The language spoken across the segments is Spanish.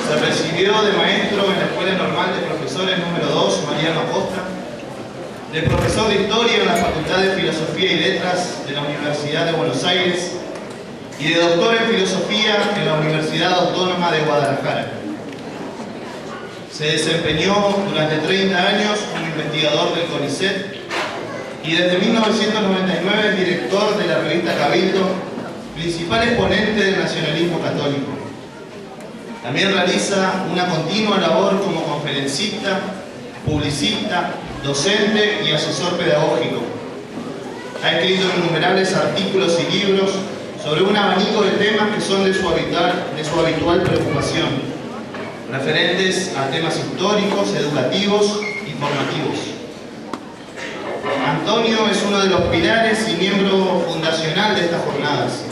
Se recibió de maestro en la Escuela Normal de Profesores número 2, Mariano Acosta, de profesor de Historia en la Facultad de Filosofía y Letras de la Universidad de Buenos Aires y de doctor en Filosofía en la Universidad Autónoma de Guadalajara. Se desempeñó durante 30 años como investigador del CONICET y desde 1999 es director de la revista Cabildo, principal exponente del nacionalismo católico. También realiza una continua labor como conferencista, publicista, docente y asesor pedagógico. Ha escrito innumerables artículos y libros sobre un abanico de temas que son de su habitual preocupación, referentes a temas históricos, educativos y formativos. Antonio es uno de los pilares y miembro fundacional de estas jornadas,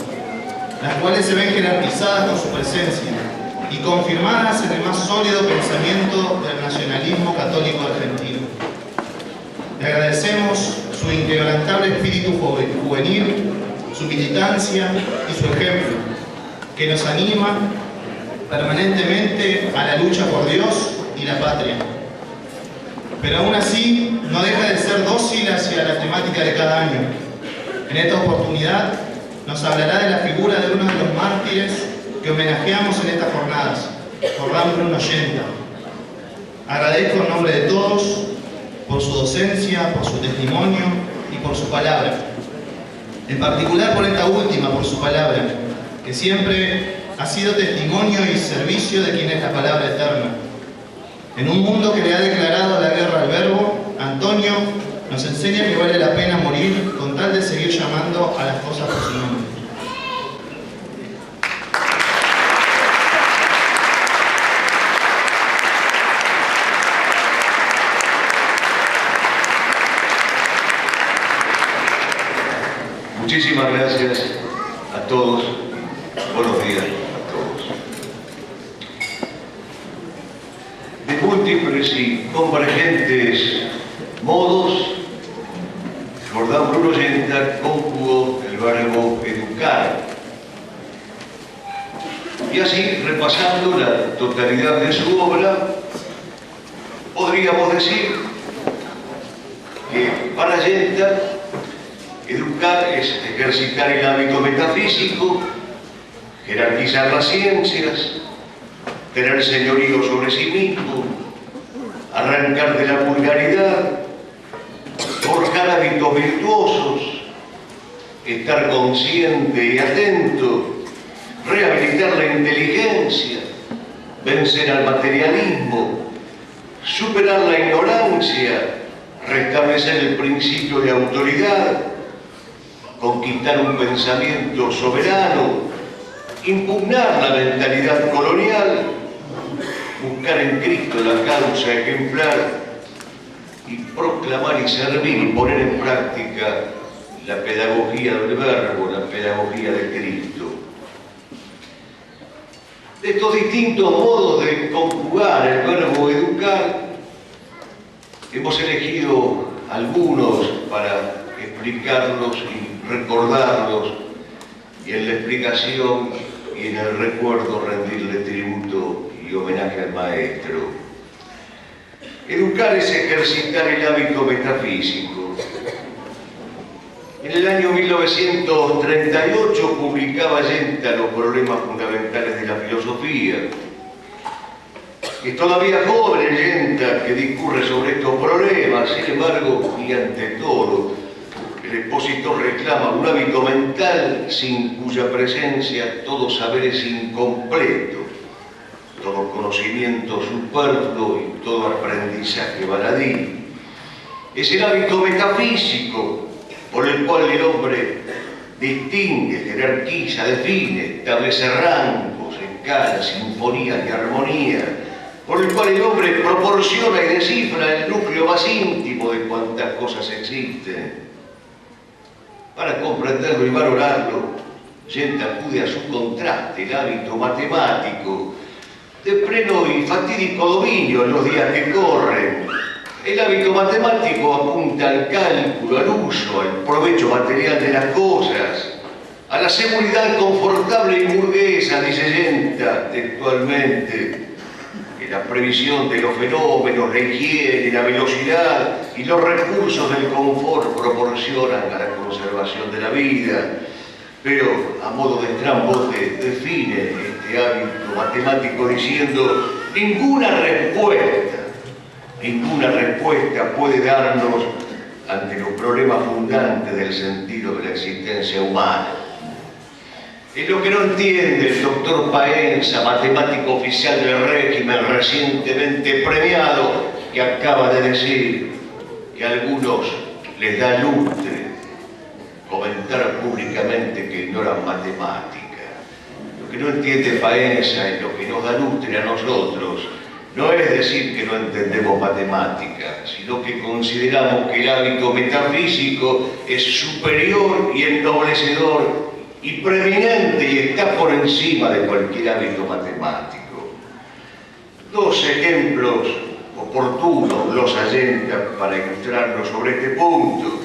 las cuales se ven jerarquizadas con su presencia y confirmadas en el más sólido pensamiento del nacionalismo católico argentino. Le agradecemos su inquebrantable espíritu juvenil, su militancia y su ejemplo, que nos anima permanentemente a la lucha por Dios y la patria. Pero aún así, no deja de ser dócil hacia la temática de cada año. En esta oportunidad, nos hablará de la figura de uno de los mártires que homenajeamos en estas jornadas, Jordán Bruno Yenta. Agradezco en nombre de todos por su docencia, por su testimonio y por su palabra. En particular por esta última, por su palabra, que siempre ha sido testimonio y servicio de quien es la palabra eterna. En un mundo que le ha declarado la guerra al verbo, Antonio nos enseña que vale la pena morir con tal de seguir llamando a las cosas por su nombre. Muchísimas gracias a todos. Buenos días a todos. De múltiples y convergentes modos, Jordán Bruno Yenta conjugó el verbo educar. Y así, repasando la totalidad de su obra, podríamos decir que para Yenta educar es ejercitar el hábito metafísico, jerarquizar las ciencias, tener señorío sobre sí mismo, arrancar de la vulgaridad, forjar hábitos virtuosos, estar consciente y atento, rehabilitar la inteligencia, vencer al materialismo, superar la ignorancia, restablecer el principio de autoridad, conquistar un pensamiento soberano, impugnar la mentalidad colonial, buscar en Cristo la causa ejemplar y proclamar y servir y poner en práctica la pedagogía del verbo, la pedagogía de Cristo. De estos distintos modos de conjugar el verbo educar, hemos elegido algunos para explicarlos y recordarlos, y en la explicación y en el recuerdo rendirle tributo y homenaje al maestro. Educar es ejercitar el hábito metafísico. En el año 1938 publicaba Yenta Los problemas fundamentales de la filosofía. Es todavía joven el Yenta que discurre sobre estos problemas, sin embargo, y ante todo, el expositor reclama un hábito mental sin cuya presencia todo saber es incompleto, todo conocimiento superfluo y todo aprendizaje baladí. Es el hábito metafísico por el cual el hombre distingue, jerarquiza, define, establece rangos, escalas, sinfonías y armonía, por el cual el hombre proporciona y descifra el núcleo más íntimo de cuantas cosas existen. Para comprenderlo y valorarlo, Yenta acude a su contraste, el hábito matemático, de pleno y fatídico dominio en los días que corren. El hábito matemático apunta al cálculo, al uso, al provecho material de las cosas, a la seguridad confortable y burguesa, dice Yenta textualmente, que la previsión de los fenómenos, la higiene, la velocidad y los recursos del confort proporcionan a la conservación de la vida. Pero, a modo de estrambote, define este hábito matemático diciendo: ninguna respuesta puede darnos ante los problemas fundantes del sentido de la existencia humana. Es lo que no entiende el doctor Paenza, matemático oficial del régimen recientemente premiado, que acaba de decir que a algunos les da lustre comentar públicamente que ignoran matemática. Lo que no entiende Paenza es lo que nos da lustre a nosotros. No es decir que no entendemos matemática, sino que consideramos que el hábito metafísico es superior y ennoblecedor y preeminente y está por encima de cualquier hábito matemático. Dos ejemplos oportunos los allenta para ilustrarnos sobre este punto.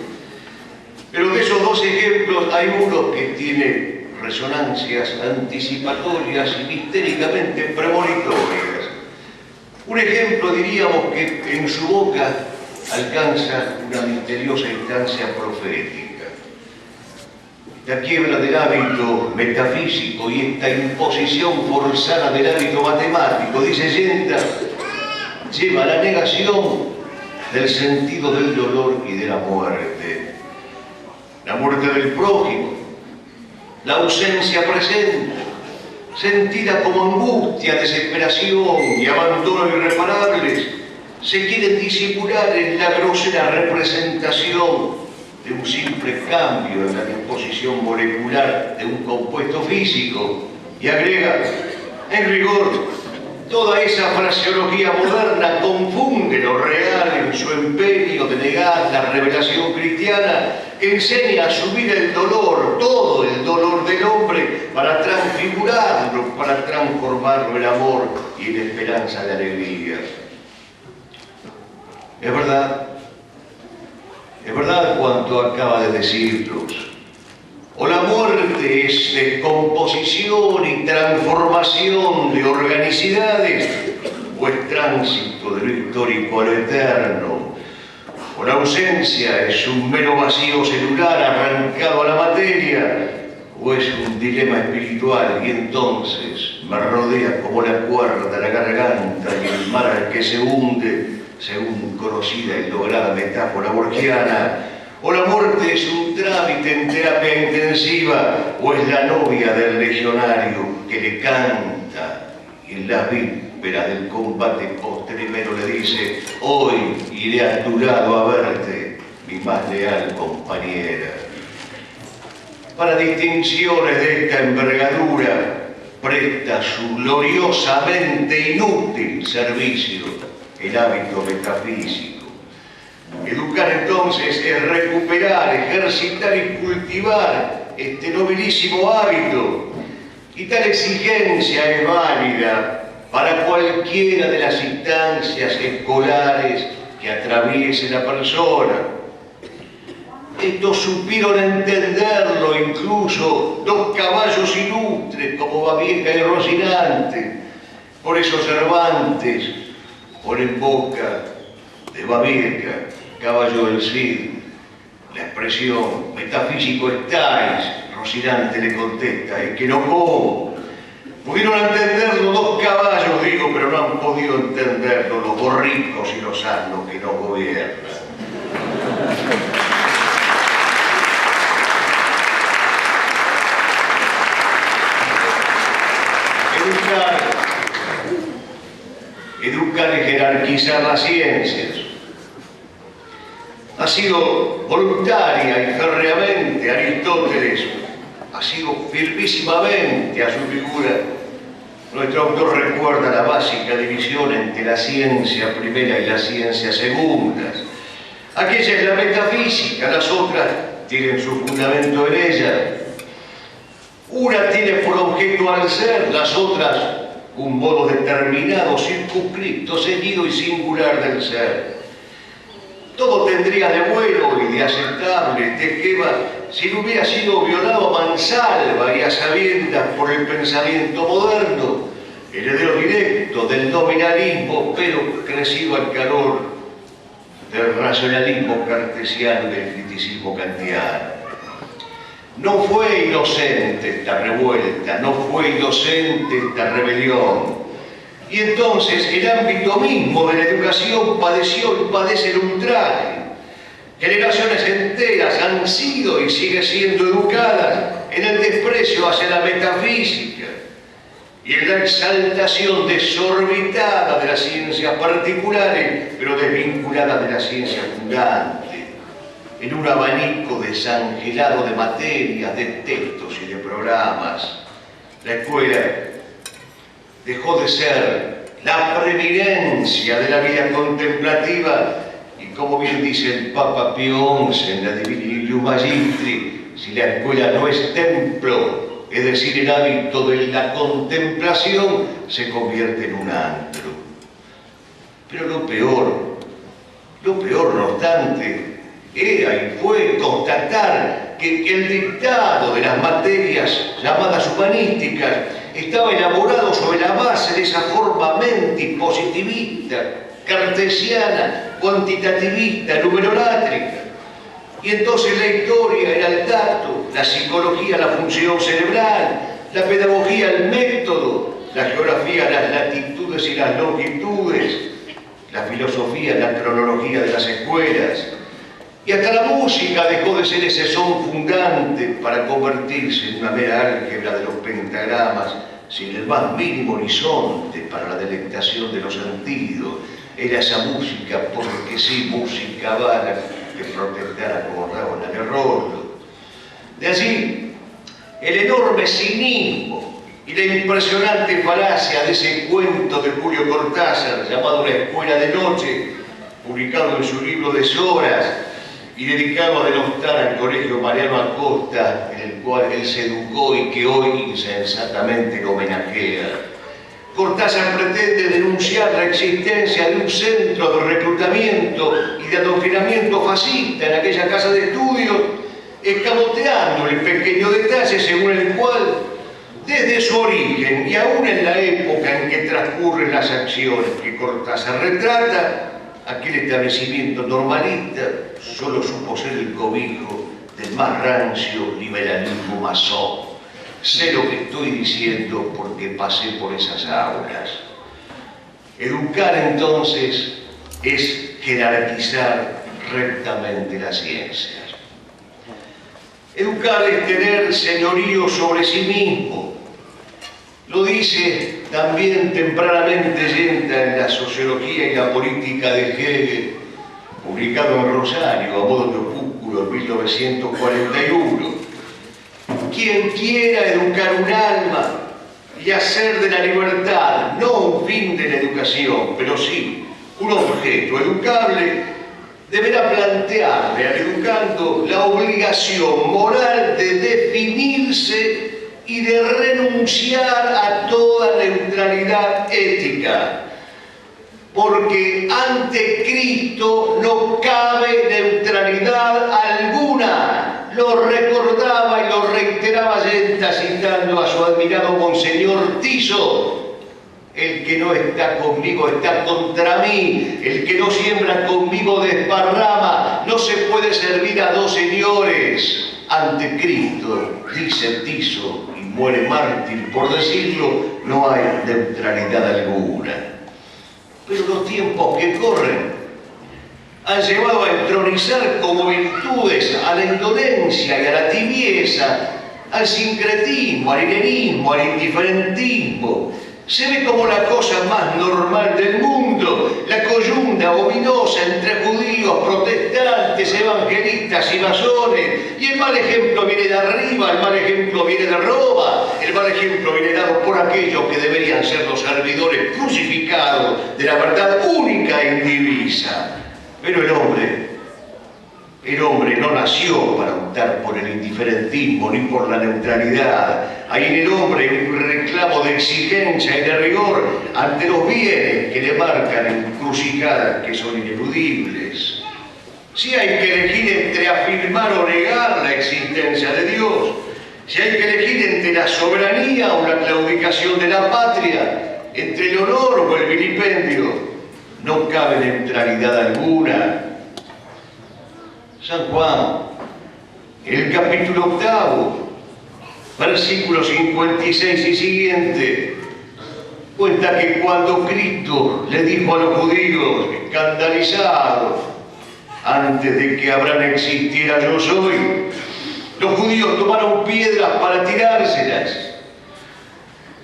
Pero de esos dos ejemplos hay uno que tiene resonancias anticipatorias y mistéricamente premonitorias. Un ejemplo, diríamos, que en su boca alcanza una misteriosa instancia profética. Esta quiebra del hábito metafísico y esta imposición forzada del hábito matemático, dice Yenta, lleva a la negación del sentido del dolor y de la muerte. La muerte del prójimo, la ausencia presente, sentida como angustia, desesperación y abandono irreparables, se quieren disimular en la grosera representación de un simple cambio en la disposición molecular de un compuesto físico. Y agrega: en rigor, toda esa fraseología moderna confunde lo real en su empeño de negar la revelación cristiana, que enseña a asumir el dolor, todo el dolor del hombre, para transfigurarlo, para transformarlo en amor y en esperanza de alegría. Es verdad cuanto acaba de decirnos. O la muerte es descomposición y transformación de organicidades, o es tránsito de lo histórico a lo eterno. O la ausencia es un mero vacío celular arrancado a la materia, o es un dilema espiritual y entonces me rodea como la cuerda la garganta y el mar al que se hunde, según conocida y lograda metáfora borgiana. O la muerte es un trámite en terapia intensiva, o es la novia del legionario que le canta y en las vísperas del combate postremero le dice: hoy iré a tu lado a verte, mi más leal compañera. Para distinciones de esta envergadura presta su gloriosamente inútil servicio el hábito metafísico. Educar entonces es recuperar, ejercitar y cultivar este nobilísimo hábito, y tal exigencia es válida para cualquiera de las instancias escolares que atraviese la persona. Esto supieron entenderlo incluso dos caballos ilustres como Babieca y Rocinante. Por eso Cervantes pone en boca de Babieca, caballo del Cid, la expresión metafísico estáis. Rocinante le contesta: es que no como. Pudieron entenderlo dos caballos, digo, pero no han podido entenderlo los borricos y los asnos que nos gobiernan. Educar y jerarquizar las ciencias. Ha sido voluntaria y férreamente Aristóteles, ha sido firmísimamente a su figura. Nuestro autor recuerda la básica división entre la ciencia primera y la ciencia segunda. Aquella es la metafísica, las otras tienen su fundamento en ella. Una tiene por objeto al ser, las otras un modo determinado, circunscrito, seguido y singular del ser. Todo tendría de bueno y de aceptable Tejeva si no hubiera sido violado a mansalva y a sabiendas por el pensamiento moderno, heredero directo viento del nominalismo, pero crecido al calor del racionalismo cartesiano y del criticismo kantiano. No fue inocente esta revuelta, no fue inocente esta rebelión. Y entonces el ámbito mismo de la educación padeció y padece el ultraje. Generaciones enteras han sido y siguen siendo educadas en el desprecio hacia la metafísica y en la exaltación desorbitada de las ciencias particulares, pero desvinculada de la ciencia fundante, en un abanico desangelado de materias, de textos y de programas. La escuela dejó de ser la preeminencia de la vida contemplativa y, como bien dice el Papa Pío XI en la Divini Ilium Magistri, si la escuela no es templo, es decir, el hábito de la contemplación, se convierte en un antro. Pero lo peor no obstante, era y fue constatar que el dictado de las materias llamadas humanísticas estaba elaborado sobre la base de esa forma mentis positivista, cartesiana, cuantitativista, numerolátrica. Y entonces la historia era el dato, la psicología la función cerebral, la pedagogía el método, la geografía las latitudes y las longitudes, la filosofía la cronología de las escuelas. Y hasta la música dejó de ser ese son fundante para convertirse en una mera álgebra de los pentagramas, sin el más mínimo horizonte para la delectación de los sentidos. Era esa música, porque sí, música vana, que protestara como Raúl de Rollo. De allí, el enorme cinismo y la impresionante falacia de ese cuento de Julio Cortázar, llamado La Escuela de Noche, publicado en su libro Deshoras, y dedicado a denostar al colegio Mariano Acosta, en el cual él se educó y que hoy insensatamente lo homenajea. Cortázar pretende denunciar la existencia de un centro de reclutamiento y de adoctrinamiento fascista en aquella casa de estudios, escamoteando el pequeño detalle según el cual, desde su origen y aún en la época en que transcurren las acciones que Cortázar retrata, aquel establecimiento normalista solo supo ser el cobijo del más rancio liberalismo masón. Sé lo que estoy diciendo porque pasé por esas aulas. Educar entonces es jerarquizar rectamente las ciencias. Educar es tener señorío sobre sí mismo. Lo dice también tempranamente Yenta en la Sociología y la Política de Hegel, publicado en Rosario a modo de opúsculo en 1941. Quien quiera educar un alma y hacer de la libertad no un fin de la educación, pero sí un objeto educable, deberá plantearle al educando la obligación moral de definirse y de renunciar a toda neutralidad ética, porque ante Cristo no cabe neutralidad alguna. Lo recordaba y lo reiteraba Yenta citando a su admirado Monseñor Tiso: el que no está conmigo está contra mí, el que no siembra conmigo desparrama, no se puede servir a dos señores. Ante Cristo, dice Tiso, y muere mártir por decirlo, no hay neutralidad alguna. Pero los tiempos que corren han llevado a entronizar como virtudes a la indolencia y a la tibieza, al sincretismo, al helenismo, al indiferentismo. Se ve como la cosa más normal del mundo, la coyunda ominosa entre judíos, protestantes, evangelistas y masones. Y el mal ejemplo viene de arriba, el mal ejemplo viene de Roma, el mal ejemplo viene dado por aquellos que deberían ser los servidores crucificados de la verdad única e indivisa. Pero el hombre no nació para optar por el indiferentismo ni por la neutralidad. Hay en el hombre un reclamo de exigencia y de rigor ante los bienes que le marcan encrucijadas que son ineludibles. Si hay que elegir entre afirmar o negar la existencia de Dios, si hay que elegir entre la soberanía o la claudicación de la patria, entre el honor o el vilipendio, no cabe neutralidad alguna. San Juan, en el capítulo 8, versículo 56 y siguiente, cuenta que cuando Cristo le dijo a los judíos, escandalizados, antes de que Abraham existiera yo soy, los judíos tomaron piedras para tirárselas.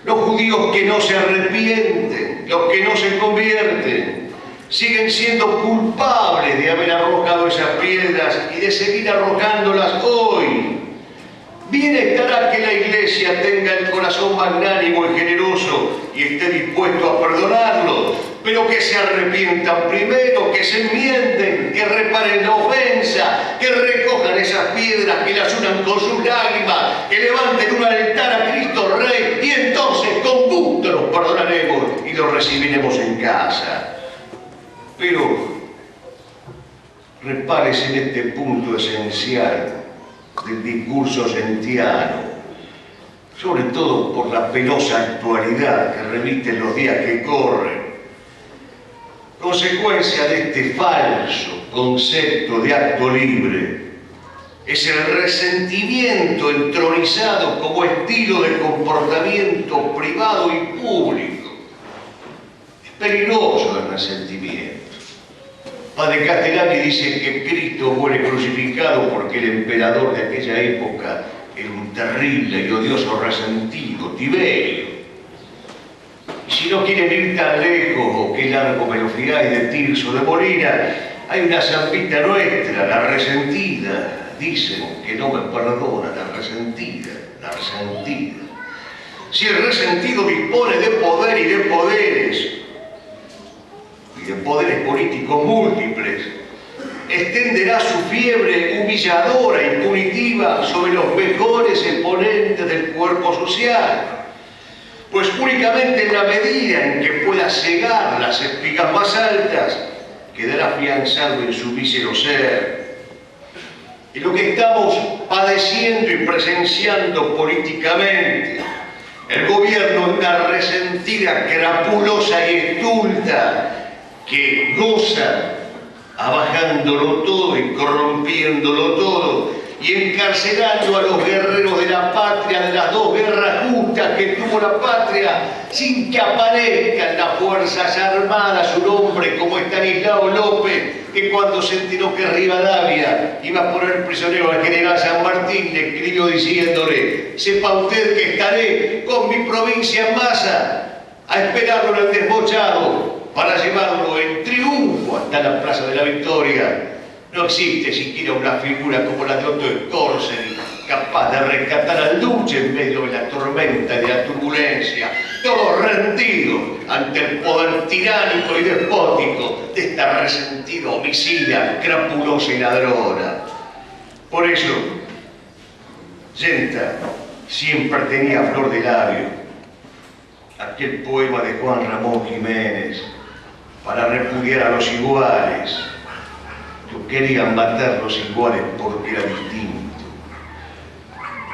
Los judíos que no se arrepienten, los que no se convierten, siguen siendo culpables de haber arrojado esas piedras y de seguir arrojándolas hoy. Bien estará que la Iglesia tenga el corazón magnánimo y generoso y esté dispuesto a perdonarlo, pero que se arrepientan primero, que se enmienden, que reparen la ofensa, que recojan esas piedras, que las unan con sus lágrimas, que levanten un altar a Cristo Rey y entonces con gusto los perdonaremos y los recibiremos en casa. Pero repárese en este punto esencial del discurso sentiano, sobre todo por la penosa actualidad que revisten los días que corren. Consecuencia de este falso concepto de acto libre es el resentimiento entronizado como estilo de comportamiento privado y público. Es peligroso el resentimiento. Padre Castellani dice que Cristo muere crucificado porque el emperador de aquella época era un terrible y odioso resentido, Tiberio. Y si no quieren ir tan lejos, o qué largo me lo fiáis de Tirso de Molina, hay una zambita nuestra, la resentida. Dicen que no me perdona, la resentida, la resentida. Si el resentido dispone de poder y de poderes, y de poderes políticos múltiples, extenderá su fiebre humilladora y punitiva sobre los mejores exponentes del cuerpo social, pues únicamente en la medida en que pueda cegar las espigas más altas, quedará afianzado en su mísero ser. Y lo que estamos padeciendo y presenciando políticamente, el gobierno de una resentida, crapulosa y estulta, que goza abajándolo todo y corrompiéndolo todo y encarcelando a los guerreros de la patria de las dos guerras justas que tuvo la patria sin que aparezcan las fuerzas armadas su nombre como Estanislao López, que cuando se enteró que Rivadavia iba a poner prisionero al general San Martín le escribió diciéndole: sepa usted que estaré con mi provincia en masa a esperarlo en el desmochado para llevarlo en triunfo hasta la Plaza de la Victoria. No existe siquiera una figura como la de Otto Scorsese, capaz de rescatar al duce en medio de la tormenta y de la turbulencia, todo rendido ante el poder tiránico y despótico de esta resentida homicida, crapulosa y ladrona. Por eso, Yenta siempre tenía a flor de labio aquel poema de Juan Ramón Jiménez para repudiar a los iguales. No querían matar los iguales porque era distinto.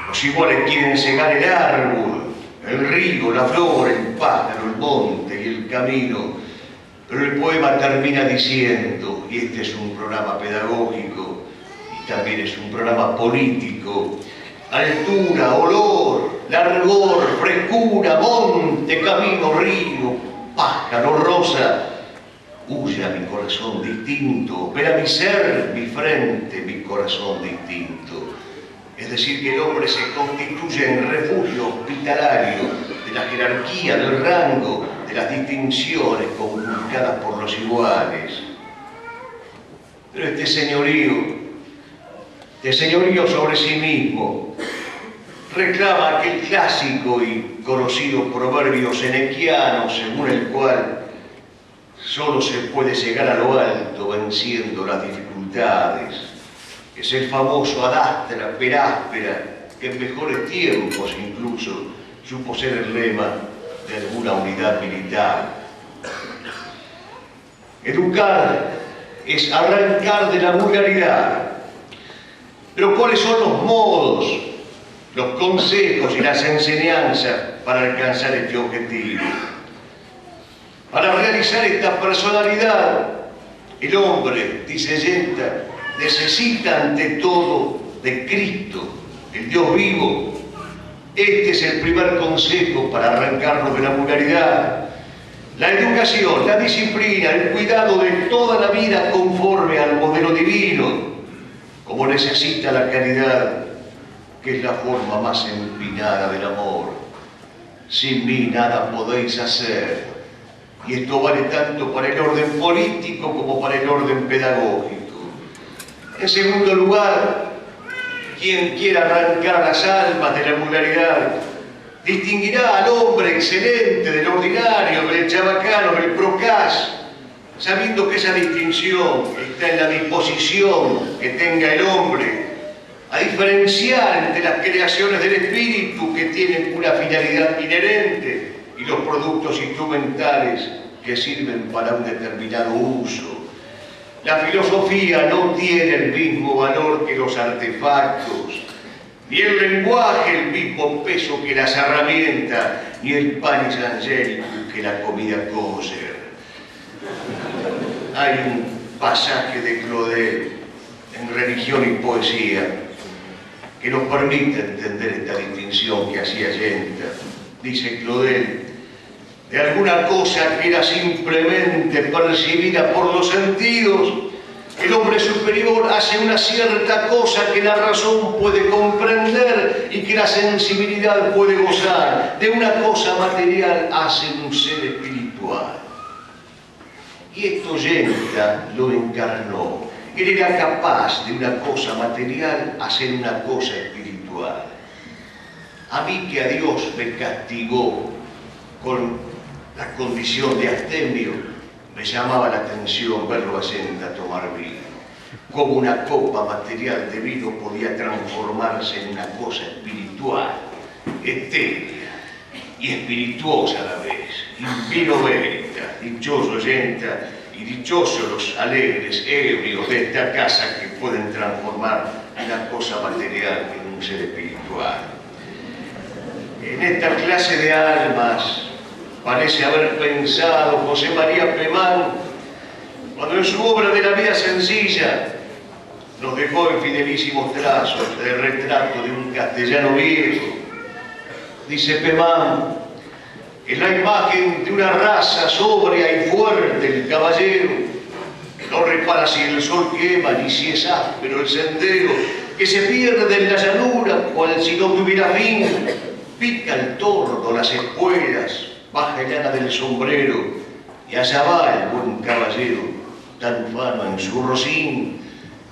Los iguales quieren cegar el árbol, el río, la flor, el pájaro, el monte y el camino. Pero el poema termina diciendo, y este es un programa pedagógico y también es un programa político: altura, olor, largor, frescura, monte, camino, río, pájaro, rosa. Huye a mi corazón distinto, ven a mi ser, mi frente, mi corazón distinto. Es decir, que el hombre se constituye en refugio hospitalario de la jerarquía, del rango, de las distinciones conculcadas por los iguales. Pero este señorío sobre sí mismo, reclama aquel clásico y conocido proverbio senequiano según el cual solo se puede llegar a lo alto venciendo las dificultades. Es el famoso ad astra per aspera, que en mejores tiempos incluso supo ser el lema de alguna unidad militar. Educar es arrancar de la vulgaridad. Pero ¿cuáles son los modos, los consejos y las enseñanzas para alcanzar este objetivo? Para realizar esta personalidad, el hombre, dice Yenta, necesita ante todo de Cristo, el Dios vivo. Este es el primer consejo para arrancarnos de la vulgaridad. La educación, la disciplina, el cuidado de toda la vida conforme al modelo divino, como necesita la caridad, que es la forma más empinada del amor. Sin mí nada podéis hacer. Y esto vale tanto para el orden político como para el orden pedagógico. En segundo lugar, quien quiera arrancar las almas de la vulgaridad distinguirá al hombre excelente del ordinario, del chabacano, del procaz, sabiendo que esa distinción está en la disposición que tenga el hombre a diferenciar entre las creaciones del espíritu que tienen una finalidad inherente y los productos instrumentales que sirven para un determinado uso. La filosofía no tiene el mismo valor que los artefactos, ni el lenguaje el mismo peso que las herramientas, ni el panis angelicus que la comida kosher. Hay un pasaje de Claudel en Religión y Poesía que nos permite entender esta distinción que hacía Yenta. Dice Claudel: de alguna cosa que era simplemente percibida por los sentidos, el hombre superior hace una cierta cosa que la razón puede comprender y que la sensibilidad puede gozar. De una cosa material hace un ser espiritual. Y esto Yenta lo encarnó. Él era capaz de una cosa material hacer una cosa espiritual. A mí, que a Dios me castigó con la condición de abstemio, me llamaba la atención verlo a Yenta tomar vino. Como una copa material de vino podía transformarse en una cosa espiritual, etérea y espirituosa a la vez. In vino verita, dichoso Yenta y dichosos los alegres ebrios de esta casa que pueden transformar una cosa material en un ser espiritual. En esta clase de almas parece haber pensado José María Pemán cuando en su obra de la vida sencilla nos dejó en fidelísimos trazos el retrato de un castellano viejo. Dice Pemán: es la imagen de una raza sobria y fuerte el caballero. No repara si el sol quema ni si es áspero el sendero, que se pierde en la llanura cual si no tuviera fin. Pica el tordo las espuelas, baja el lana del sombrero, y allá va el buen caballero, tan ufano en su rocín,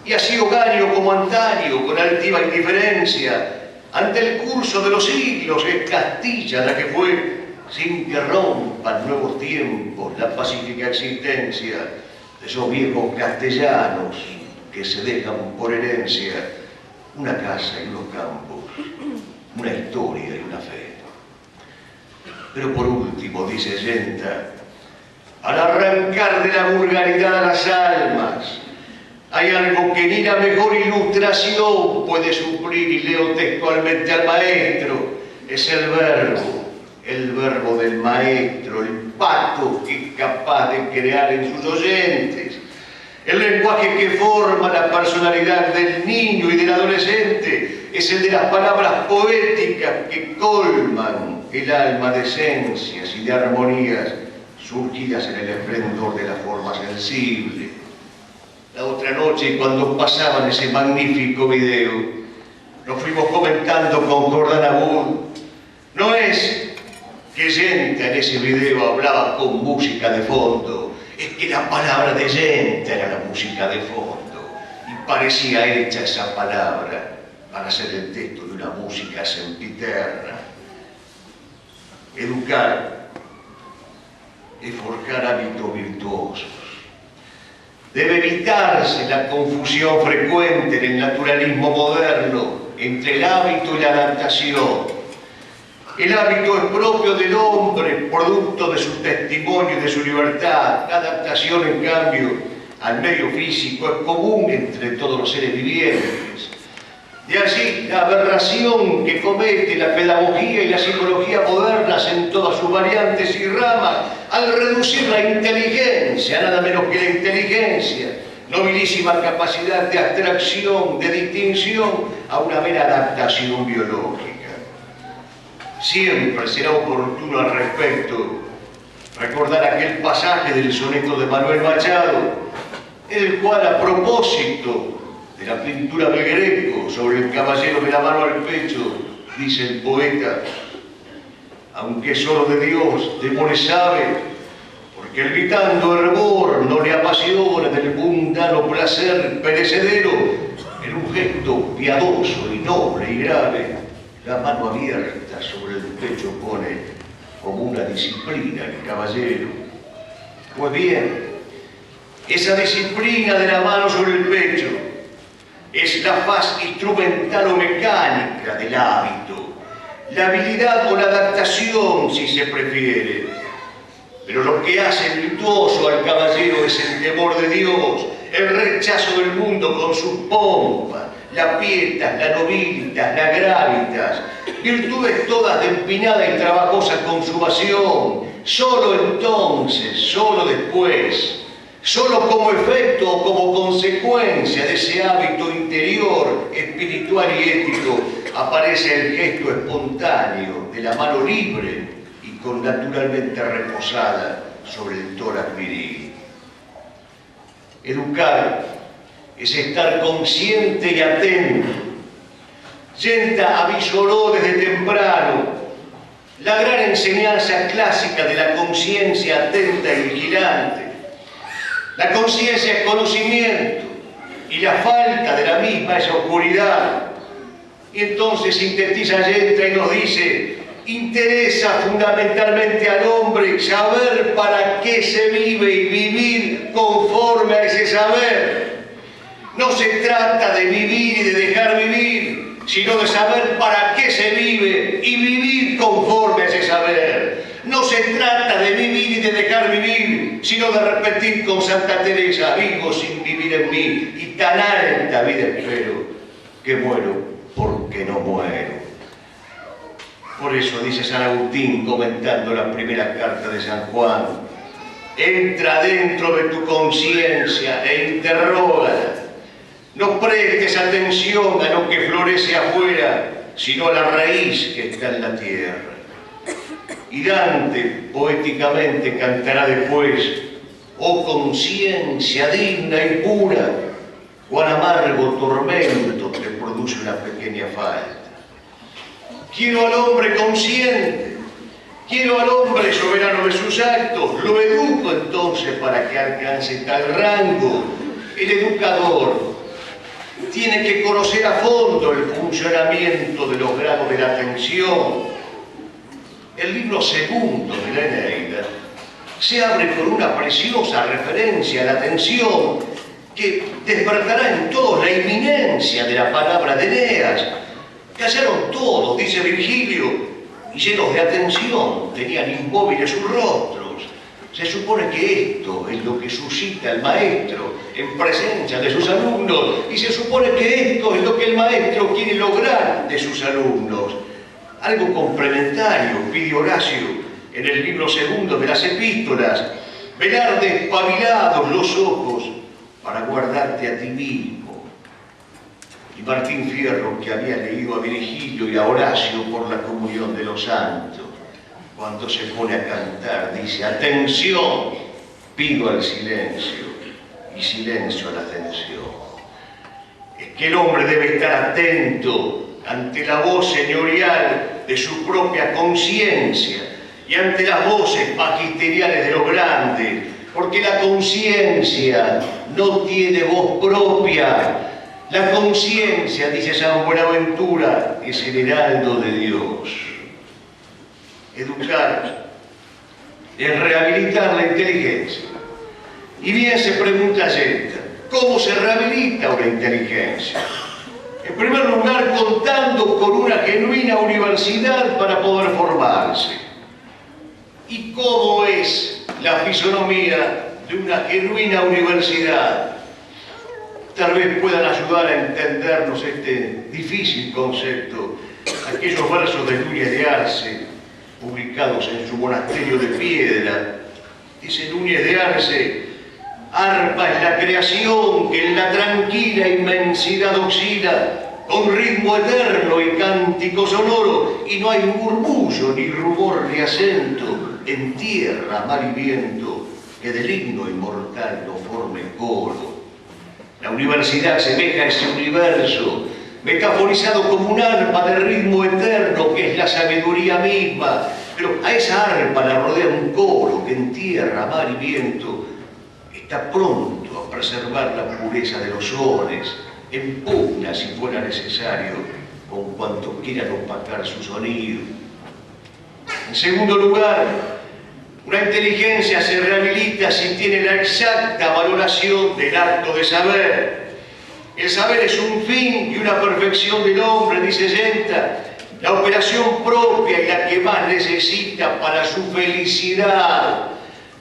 y así hogario como antaño, con altiva indiferencia, ante el curso de los siglos es Castilla la que fue, sin que rompan nuevos tiempos la pacífica existencia de esos viejos castellanos que se dejan por herencia una casa y unos campos, una historia y una fe. Pero por último, dice Yenta, al arrancar de la vulgaridad a las almas, hay algo que ni la mejor ilustración puede suplir, y leo textualmente al maestro: es el verbo del maestro, el pato que es capaz de crear en sus oyentes. El lenguaje que forma la personalidad del niño y del adolescente es el de las palabras poéticas que colman el alma de esencias y de armonías surgidas en el esplendor de la forma sensible. La otra noche, cuando pasaban ese magnífico video, nos fuimos comentando con Jordana Bull: no es que Yenta en ese video hablaba con música de fondo, es que la palabra de Yenta era la música de fondo, y parecía hecha esa palabra para ser el texto de una música sempiterna. Educar es forjar hábitos virtuosos. Debe evitarse la confusión frecuente en el naturalismo moderno entre el hábito y la adaptación. El hábito es propio del hombre, producto de su testimonio y de su libertad. La adaptación, en cambio, al medio físico es común entre todos los seres vivientes. De allí la aberración que comete la pedagogía y la psicología modernas en todas sus variantes y ramas al reducir la inteligencia, nada menos que la inteligencia, nobilísima capacidad de abstracción, de distinción, a una mera adaptación biológica. Siempre será oportuno al respecto recordar aquel pasaje del soneto de Manuel Machado, en el cual, a propósito de la pintura del Greco sobre el caballero de la mano al pecho, dice el poeta: aunque solo de Dios temores sabe, porque el gritando hervor no le apasiona del mundano placer perecedero, en un gesto piadoso y noble y grave, la mano abierta sobre el pecho pone como una disciplina el caballero. Pues bien, esa disciplina de la mano sobre el pecho es la faz instrumental o mecánica del hábito, la habilidad o la adaptación, si se prefiere. Pero lo que hace virtuoso al caballero es el temor de Dios, el rechazo del mundo con sus pompas, la pietas, la nobilitas, la gravitas, virtudes todas de empinada y trabajosa consumación. Solo entonces, solo después, solo como efecto o como consecuencia de ese hábito interior, espiritual y ético, aparece el gesto espontáneo de la mano libre y con naturalmente reposada sobre el tórax viril. Educar es estar consciente y atento. Yenta avisoró desde temprano la gran enseñanza clásica de la conciencia atenta y vigilante. La conciencia es conocimiento y la falta de la misma es oscuridad. Y entonces sintetiza Yenta y nos dice: interesa fundamentalmente al hombre saber para qué se vive y vivir conforme a ese saber. No se trata de vivir y de dejar vivir, sino de saber para qué se vive y vivir conforme a ese saber. No se trata de vivir y de dejar vivir, sino de repetir con Santa Teresa: vivo sin vivir en mí, y tan alta vida espero, que muero porque no muero. Por eso dice San Agustín, comentando la primera carta de San Juan: entra dentro de tu conciencia e interrógala. No prestes atención a lo que florece afuera, sino a la raíz que está en la tierra. Y Dante poéticamente cantará después: oh conciencia digna y pura, cuán amargo tormento te produce una pequeña falta. Quiero al hombre consciente, quiero al hombre soberano de sus actos, lo educo entonces para que alcance tal rango. El educador tiene que conocer a fondo el funcionamiento de los grados de la atención. El libro segundo de la Eneida se abre con una preciosa referencia a la atención que despertará en todos la inminencia de la palabra de Eneas. Callaron todos, dice Virgilio, y llenos de atención tenían inmóviles sus rostros. Se supone que esto es lo que suscita el maestro en presencia de sus alumnos, y se supone que esto es lo que el maestro quiere lograr de sus alumnos. Algo complementario pide Horacio en el libro segundo de las Epístolas: velar despabilados los ojos para guardarte a ti mismo. Y Martín Fierro, que había leído a Virgilio y a Horacio por la comunión de los santos, cuando se pone a cantar dice: atención, pido al silencio, y silencio a la atención. Es que el hombre debe estar atento ante la voz señorial de su propia conciencia y ante las voces magisteriales de los grandes, porque la conciencia no tiene voz propia. La conciencia, dice San Buenaventura, es el heraldo de Dios. Educar es rehabilitar la inteligencia. Y bien se pregunta Yenta: ¿cómo se rehabilita una inteligencia? En primer lugar, contando con una genuina universidad para poder formarse. ¿Y cómo es la fisonomía de una genuina universidad? tal vez puedan ayudar a entendernos este difícil concepto, aquellos versos de Núñez de Arce, publicados en su monasterio de piedra. Dice Núñez de Arce: arpa es la creación que en la tranquila inmensidad oscila, con ritmo eterno y cántico sonoro, y no hay murmullo, ni rumor, ni acento, en tierra, mar y viento, que del himno inmortal no forme coro. La universidad semeja a ese universo, metaforizado como un arpa de ritmo eterno que es la sabiduría misma, pero a esa arpa la rodea un coro que en tierra, mar y viento está pronto a preservar la pureza de los sones, en pugna si fuera necesario, con cuanto quieran opacar su sonido. En segundo lugar, una inteligencia se rehabilita si tiene la exacta valoración del acto de saber. El saber es un fin y una perfección del hombre, dice Yenta, la operación propia y la que más necesita para su felicidad.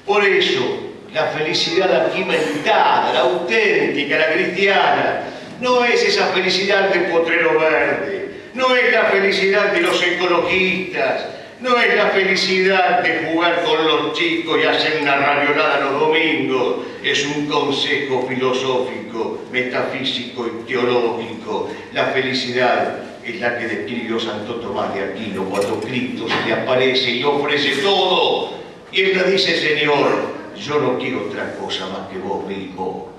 Por eso, la felicidad aquí mentada, la auténtica, la cristiana, no es esa felicidad del potrero verde, no es la felicidad de los ecologistas, no es la felicidad de jugar con los chicos y hacer una raviolada los domingos, es un consejo filosófico, metafísico y teológico. La felicidad es la que describió Santo Tomás de Aquino cuando Cristo se le aparece y le ofrece todo. Y él le dice: Señor, yo no quiero otra cosa más que vos mismo.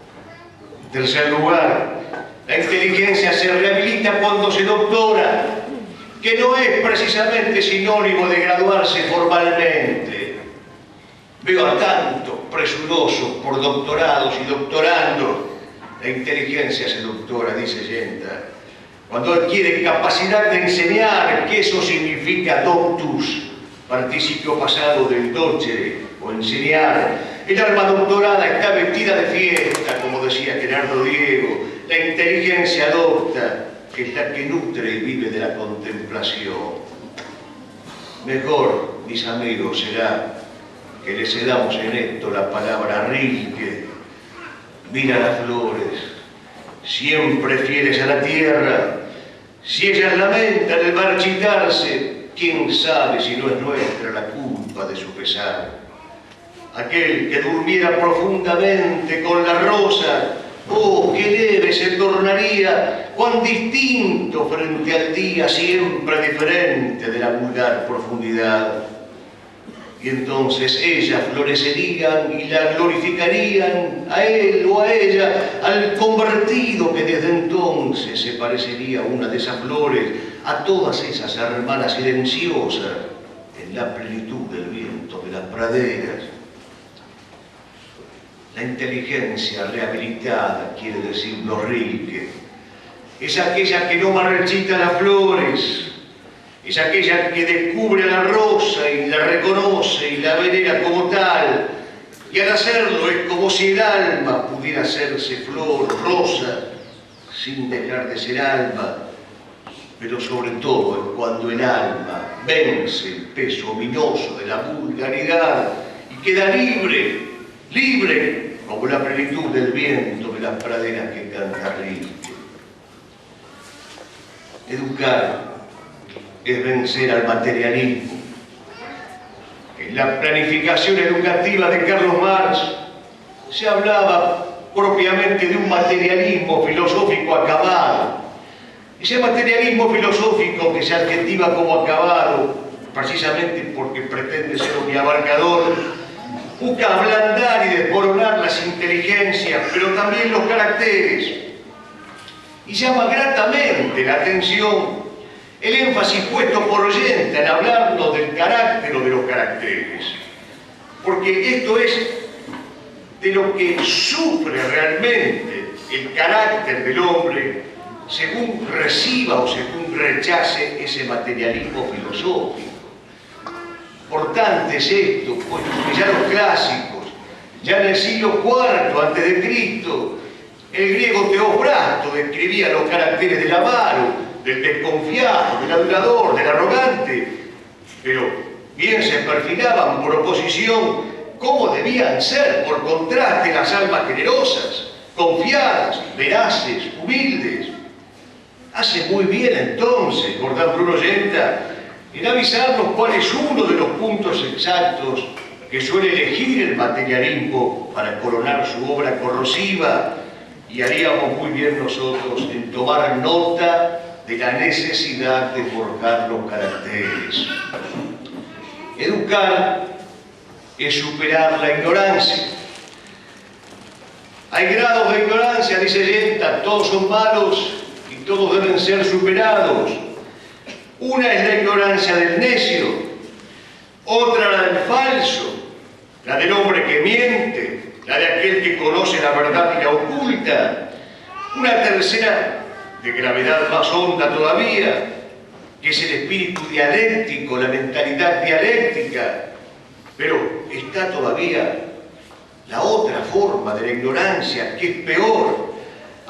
En tercer lugar, la inteligencia se rehabilita cuando se doctora, que no es precisamente sinónimo de graduarse formalmente. Veo a tantos presurosos por doctorados y doctorandos. La inteligencia se doctora, dice Yenta, cuando adquiere capacidad de enseñar, que eso significa doctus, participio pasado del docere, o enseñar. El alma doctorada está vestida de fiesta, como decía Gerardo Diego. La inteligencia adopta, que es la que nutre y vive de la contemplación. Mejor, mis amigos, será que le cedamos en esto la palabra a Rilke. Mira las flores, siempre fieles a la tierra. Si ellas lamentan el marchitarse, quién sabe si no es nuestra la culpa de su pesar. Aquel que durmiera profundamente con la rosa, oh, qué leve se tornaría, cuán distinto frente al día siempre diferente de la vulgar profundidad. Y entonces ellas florecerían y la glorificarían a él o a ella, al convertido que desde entonces se parecería a una de esas flores, a todas esas hermanas silenciosas en la plenitud del viento de las praderas. La inteligencia rehabilitada, quiere decirlo Rilke, es aquella que no marchita las flores, es aquella que descubre a la rosa y la reconoce y la venera como tal, y al hacerlo es como si el alma pudiera hacerse flor, rosa, sin dejar de ser alma, pero sobre todo es cuando el alma vence el peso ominoso de la vulgaridad y queda libre, libre como la plenitud del viento de las praderas que canta Rilke. Educar es vencer al materialismo. En la planificación educativa de Carlos Marx se hablaba propiamente de un materialismo filosófico acabado. Ese materialismo filosófico que se adjetiva como acabado, precisamente porque pretende ser omniabarcador, busca ablandar y desmoronar las inteligencias, pero también los caracteres. Y llama gratamente la atención el énfasis puesto por Yenta en hablarnos del carácter o de los caracteres. Porque esto es de lo que sufre realmente el carácter del hombre según reciba o según rechace ese materialismo filosófico. Importante es esto, puesto que ya los clásicos, ya en el siglo IV a.C., el griego Teofrasto describía los caracteres del avaro, del desconfiado, del adulador, del arrogante, pero bien se perfilaban por oposición cómo debían ser, por contraste, las almas generosas, confiadas, veraces, humildes. Hace muy bien entonces Jordán Bruno Yenta en avisarnos cuál es uno de los puntos exactos que suele elegir el materialismo para coronar su obra corrosiva, y haríamos muy bien nosotros en tomar nota de la necesidad de forjar los caracteres. Educar es superar la ignorancia. Hay grados de ignorancia, dice Yenta, todos son malos y todos deben ser superados. Una es la ignorancia del necio, otra la del falso, la del hombre que miente, la de aquel que conoce la verdad y la oculta. Una tercera, de gravedad más honda todavía, que es el espíritu dialéctico, la mentalidad dialéctica. Pero está todavía la otra forma de la ignorancia, que es peor.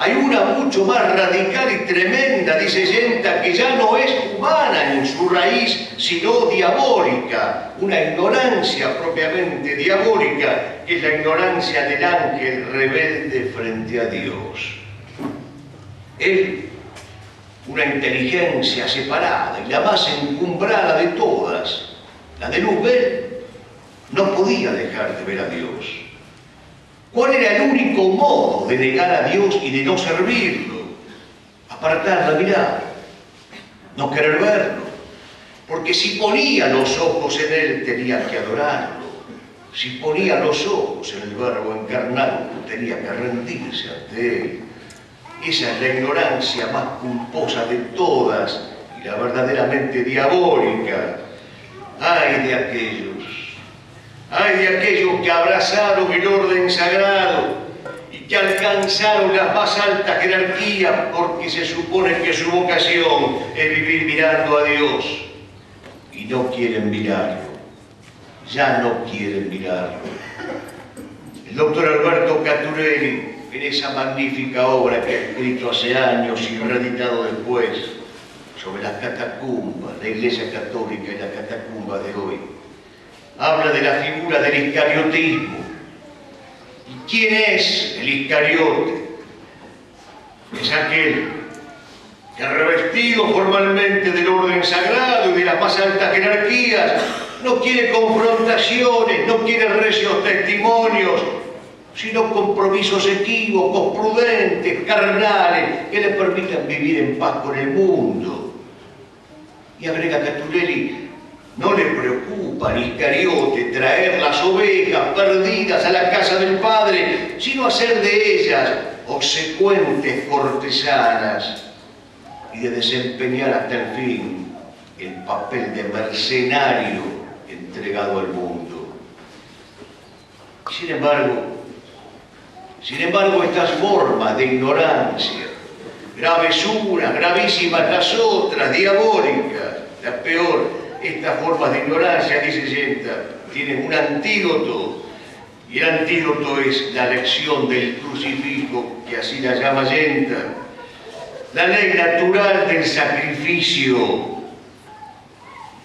Hay una mucho más radical y tremenda, dice Yenta, que ya no es humana en su raíz, sino diabólica. Una ignorancia propiamente diabólica, que es la ignorancia del ángel rebelde frente a Dios. Él, una inteligencia separada y la más encumbrada de todas, la de Luzbel, no podía dejar de ver a Dios. ¿Cuál era el único modo de negar a Dios y de no servirlo? Apartar la mirada, no querer verlo, porque si ponía los ojos en Él tenía que adorarlo, si ponía los ojos en el Verbo encarnado tenía que rendirse ante Él. Esa es la ignorancia más culposa de todas y la verdaderamente diabólica. ¡Ay de aquellos! ¡Ay de aquellos que abrazaron el orden sagrado y que alcanzaron las más altas jerarquías porque se supone que su vocación es vivir mirando a Dios y no quieren mirarlo, ya no quieren mirarlo! El doctor Alberto Caturelli, en esa magnífica obra que ha escrito hace años y reeditado después sobre las catacumbas, la Iglesia Católica y la catacumba de hoy, habla de la figura del iscariotismo. ¿Y quién es el iscariote? Es aquel que, revestido formalmente del orden sagrado y de las más altas jerarquías, no quiere confrontaciones, no quiere recios testimonios, sino compromisos equívocos, prudentes, carnales, que le permitan vivir en paz con el mundo. Y agrega Caturelli, no le preocupa al iscariote traer las ovejas perdidas a la casa del Padre, sino hacer de ellas obsecuentes cortesanas y de desempeñar hasta el fin el papel de mercenario entregado al mundo. Sin embargo, estas formas de ignorancia, graves unas, gravísimas las otras, diabólicas, la peor, estas formas de ignorancia, dice Yenta, tienen un antídoto, y el antídoto es la lección del crucifijo, que así la llama Yenta, la ley natural del sacrificio.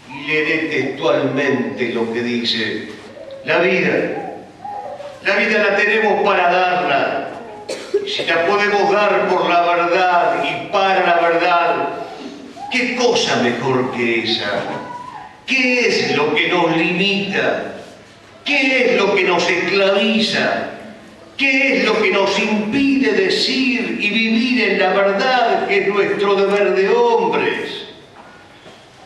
Y leeré textualmente lo que dice: la vida la tenemos para darla, y si la podemos dar por la verdad y para la verdad, ¿qué cosa mejor que esa? ¿Qué es lo que nos limita? ¿Qué es lo que nos esclaviza? ¿Qué es lo que nos impide decir y vivir en la verdad, que es nuestro deber de hombres?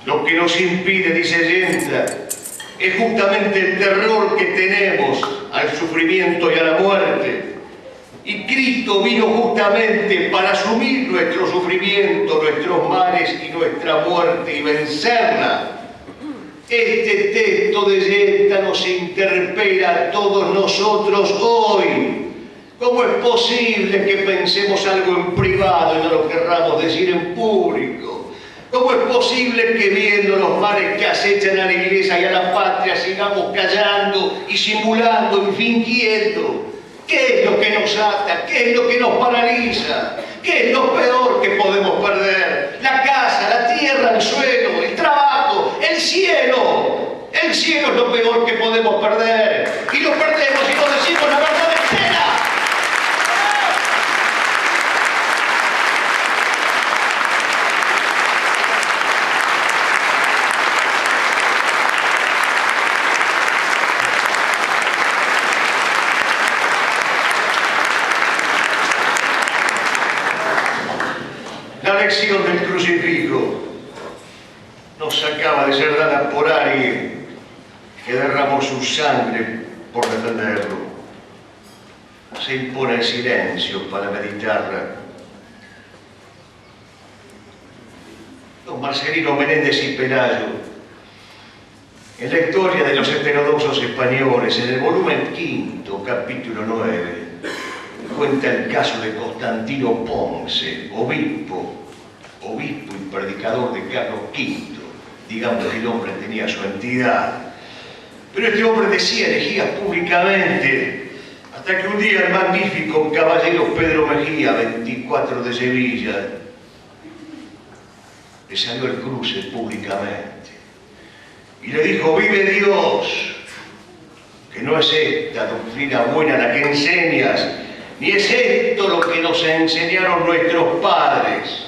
Lo que nos impide, dice Yenta, es justamente el terror que tenemos al sufrimiento y a la muerte. Y Cristo vino justamente para asumir nuestro sufrimiento, nuestros males y nuestra muerte y vencerla. Este texto de Yenta nos interpela a todos nosotros hoy. ¿Cómo es posible que pensemos algo en privado y no lo querramos decir en público? ¿Cómo es posible que, viendo los males que acechan a la Iglesia y a la patria, sigamos callando y simulando y fingiendo? ¿Qué es lo que nos ata? ¿Qué es lo que nos paraliza? ¿Qué es lo peor que podemos perder? La casa, la tierra, el suelo, el trabajo, el cielo. El cielo es lo peor que podemos perder. Y lo perdemos si no decimos la verdad entera. lección del crucifijo nos sacaba de ser dada por alguien que derramó su sangre por defenderlo. Se impone el silencio para meditarla. Don Marcelino Menéndez y Pelayo, en la historia de los heterodoxos españoles, en el volumen 5, capítulo 9, cuenta el caso de Constantino Ponce, obispo y predicador de Carlos V. Digamos que el hombre tenía su entidad. Pero este hombre decía herejías públicamente, hasta que un día el magnífico caballero Pedro Mejía, 24 de Sevilla, le salió el cruce públicamente y le dijo: vive Dios, que no es esta doctrina buena la que enseñas, ni es esto lo que nos enseñaron nuestros padres.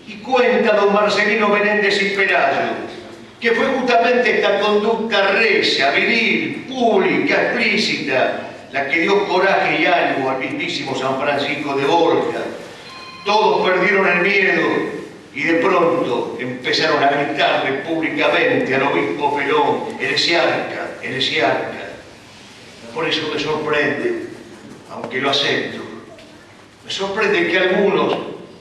Y cuenta don Marcelino Menéndez y Pelayo que fue justamente esta conducta recia, viril, pública, explícita, la que dio coraje y ánimo al mismísimo San Francisco de Borja. Todos perdieron el miedo y de pronto empezaron a gritarle públicamente al obispo Pelón: heresiarca, heresiarca. Por eso me sorprende, aunque lo acepto, me sorprende que algunos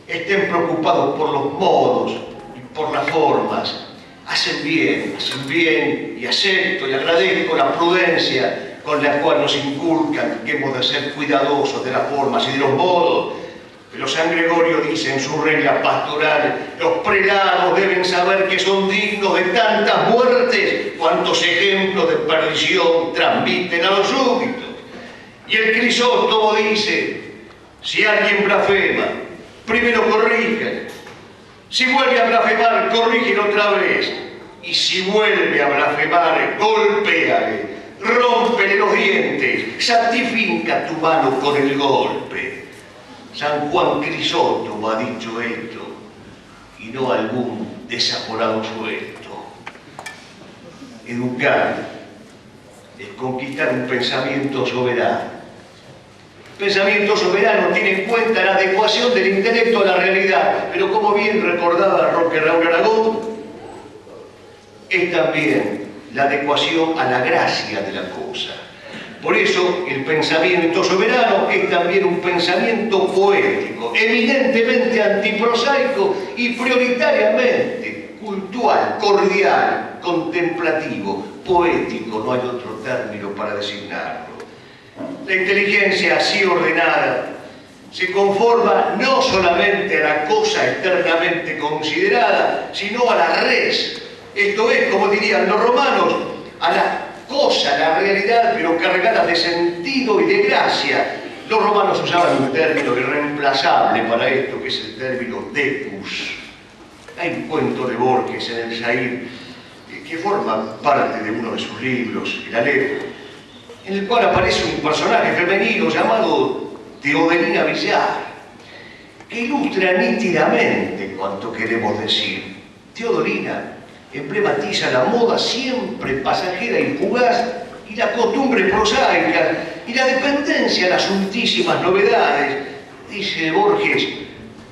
estén preocupados por los modos y por las formas. Hacen bien, y acepto y agradezco la prudencia con la cual nos inculcan que hemos de ser cuidadosos de las formas y de los modos. Pero San Gregorio dice en su regla pastoral: los prelados deben saber que son dignos de tantas muertes cuantos ejemplos de perdición transmiten a los súbditos. Y el Crisóstomo dice: si alguien blasfema, primero corríjale. Si vuelve a blasfemar, corrígelo otra vez. Y si vuelve a blasfemar, golpéale, rómpele los dientes, santifica tu mano con el golpe. San Juan Crisóstomo ha dicho esto, y no algún desaforado suelto. Educar es conquistar un pensamiento soberano. Pensamiento soberano tiene en cuenta la adecuación del intelecto a la realidad, pero como bien recordaba Roque Raúl Aragón, es también la adecuación a la gracia de la cosa. Por eso el pensamiento soberano es también un pensamiento poético, eminentemente antiprosaico y prioritariamente cultural, cordial, contemplativo, poético, no hay otro término para designarlo. La inteligencia así ordenada se conforma no solamente a la cosa externamente considerada, sino a la res. Esto es, como dirían los romanos, a la cosa, a la realidad, pero cargada de sentido y de gracia. Los romanos usaban un término irreemplazable para esto, que es el término decus. Hay un cuento de Borges en el Zair, que forma parte de uno de sus libros, el Aleph, en el cual aparece un personaje femenino llamado Teodelina Villar, que ilustra nítidamente cuanto queremos decir. Teodolina emblematiza la moda siempre pasajera y fugaz, y la costumbre prosaica, y la dependencia a las ultísimas novedades. Dice Borges: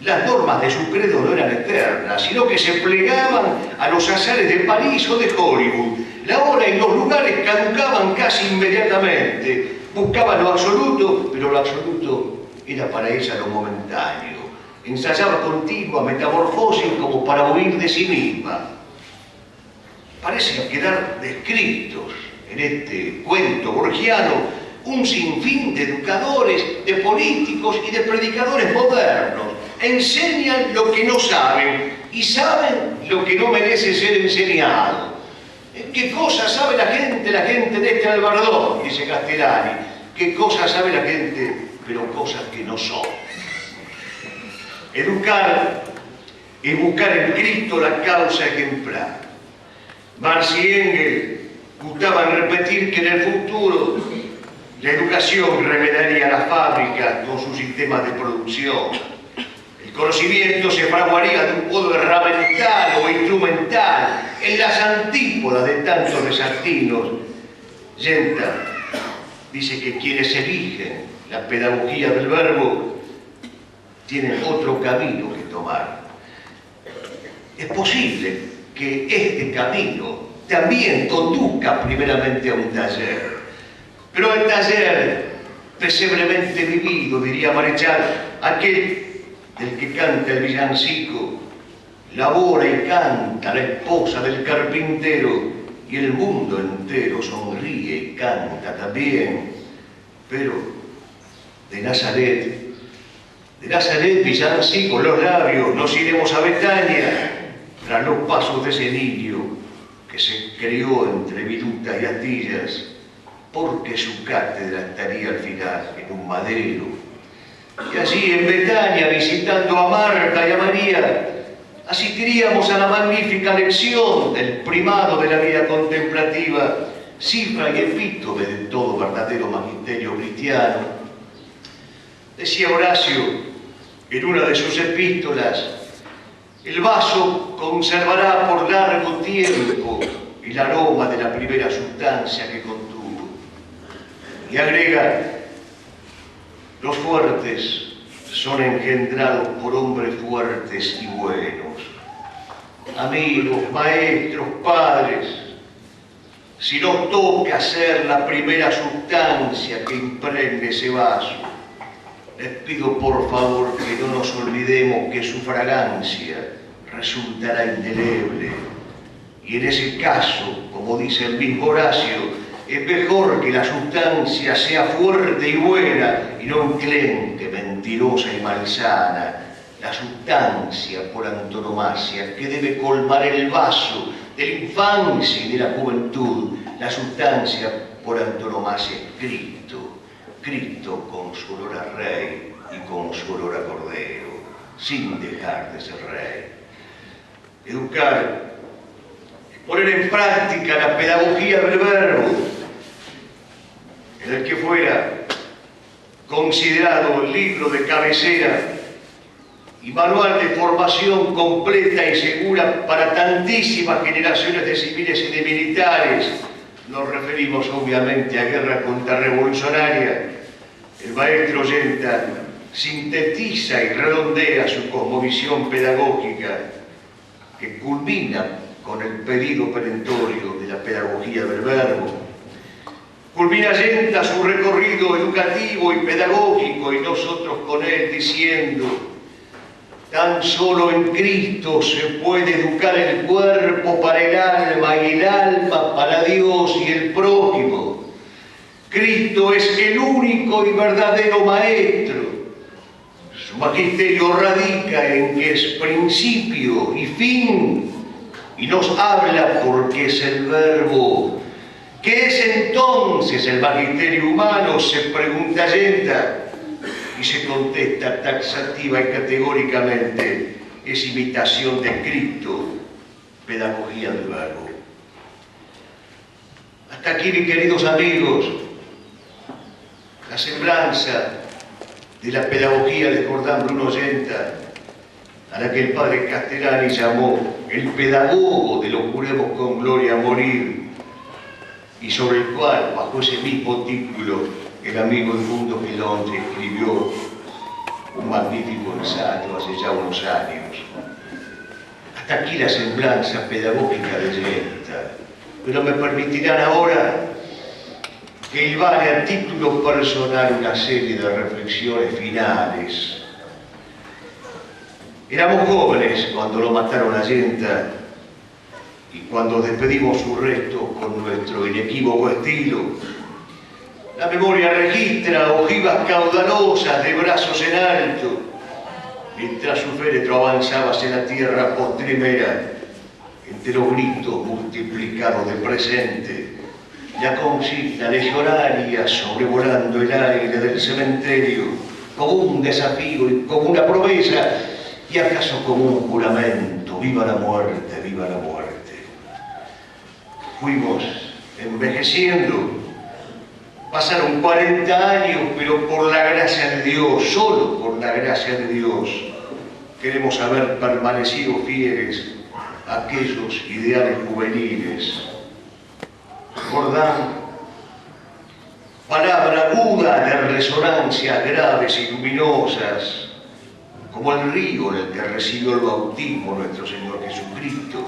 las normas de su credo no eran eternas, sino que se plegaban a los azares de París o de Hollywood. La hora y los lugares caducaban casi inmediatamente. Buscaba lo absoluto, pero lo absoluto era para ella lo momentáneo. Ensayaba continua metamorfosis como para huir de sí misma. Parecen quedar descritos en este cuento borgiano un sinfín de educadores, de políticos y de predicadores modernos. Enseñan lo que no saben y saben lo que no merece ser enseñado. ¿Qué cosas sabe la gente de este Albardón?, dice Castellani. ¿Qué cosas sabe la gente? Pero cosas que no son. Educar es buscar en Cristo la causa ejemplar. Marx y Engels gustaban repetir que en el futuro la educación remedaría la fábrica con su sistema de producción. El conocimiento se fraguaría de un modo herramental o instrumental, en las antípodas de tantos desatinos. Yenta dice que quienes eligen la pedagogía del verbo tienen otro camino que tomar. Es posible que este camino también conduzca primeramente a un taller, pero el taller pesebremente vivido, diría Marechal, aquel del que canta el villancico: labora y canta la esposa del carpintero, y el mundo entero sonríe y canta también. Pero de Nazaret, villancico en los labios, nos iremos a Betania, tras los pasos de ese niño que se crió entre virutas y astillas, porque su cátedra estaría al final en un madero. Y allí en Betania, visitando a Marta y a María, asistiríamos a la magnífica lección del primado de la vida contemplativa, cifra y epítome de todo verdadero magisterio cristiano. Decía Horacio en una de sus epístolas: el vaso conservará por largo tiempo el aroma de la primera sustancia que contuvo. Y agrega: los fuertes son engendrados por hombres fuertes y buenos. Amigos, maestros, padres, si nos toca ser la primera sustancia que impregne ese vaso, les pido por favor que no nos olvidemos que su fragancia resultará indeleble. Y en ese caso, como dice el mismo Horacio, es mejor que la sustancia sea fuerte y buena y no enclenque, mentirosa y malsana. La sustancia por antonomasia que debe colmar el vaso de la infancia y de la juventud. La sustancia por antonomasia es Cristo. Cristo con su olor a rey y con su olor a cordero, sin dejar de ser rey. Educar, poner en práctica la pedagogía del verbo, en el que fuera considerado el libro de cabecera y manual de formación completa y segura para tantísimas generaciones de civiles y de militares. Nos referimos obviamente a guerra contrarrevolucionaria. El maestro Ollenta sintetiza y redondea su cosmovisión pedagógica, que culmina con el pedido perentorio de la pedagogía del verbo. Culmina Ollenta su recorrido educativo y pedagógico, y nosotros con él diciendo: tan solo en Cristo se puede educar el cuerpo para el alma y el alma para Dios y el prójimo. Cristo es el único y verdadero maestro. Su magisterio radica en que es principio y fin, y nos habla porque es el verbo. ¿Qué es entonces el magisterio humano?, se pregunta Ollenta, y se contesta taxativa y categóricamente: es imitación de Cristo, pedagogía del verbo. Hasta aquí, mis queridos amigos, la semblanza de la pedagogía de Jordán Bruno Ollenta, a la que el padre Castellani llamó el pedagogo de los juremos con gloria a morir, y sobre el cual, bajo ese mismo título, el amigo Edmundo Gelonte escribió un magnífico ensayo hace ya unos años. Hasta aquí la semblanza pedagógica de Ollenta, pero me permitirán ahora que hilvane a título personal una serie de reflexiones finales. Éramos jóvenes cuando lo mataron a Ollenta, y cuando despedimos su resto con nuestro inequívoco estilo. La memoria registra ojivas caudalosas de brazos en alto, mientras su féretro avanzaba hacia la tierra postrimera, entre los gritos multiplicados de presente, la consigna legionaria sobrevolando el aire del cementerio, como un desafío y como una promesa, y acaso como un juramento: viva la muerte, viva la muerte. Fuimos envejeciendo. Pasaron 40 años, pero por la gracia de Dios, solo por la gracia de Dios, queremos haber permanecido fieles a aquellos ideales juveniles. Jordán, palabra aguda de resonancias graves y luminosas, como el río en el que recibió el bautismo nuestro Señor Jesucristo.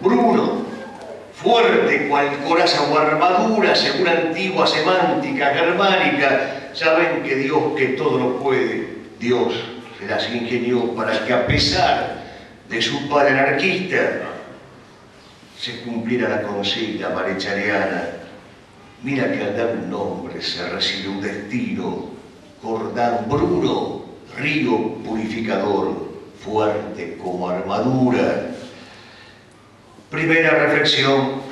Bruno, fuerte cual coraza o armadura, según antigua semántica germánica, saben que Dios que todo lo puede, Dios se las ingenió para que a pesar de su padre anarquista se cumpliera la consigna marechariana. Mira que al dar un nombre se recibe un destino. Jordán Bruno, río purificador, fuerte como armadura. Primera reflexión.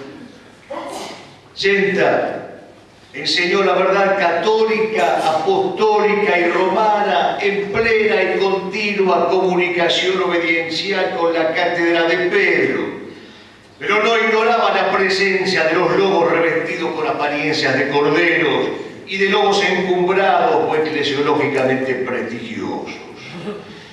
Yenta enseñó la verdad católica, apostólica y romana en plena y continua comunicación obediencial con la cátedra de Pedro, pero no ignoraba la presencia de los lobos revestidos con apariencias de corderos y de lobos encumbrados o eclesiológicamente prestigiosos.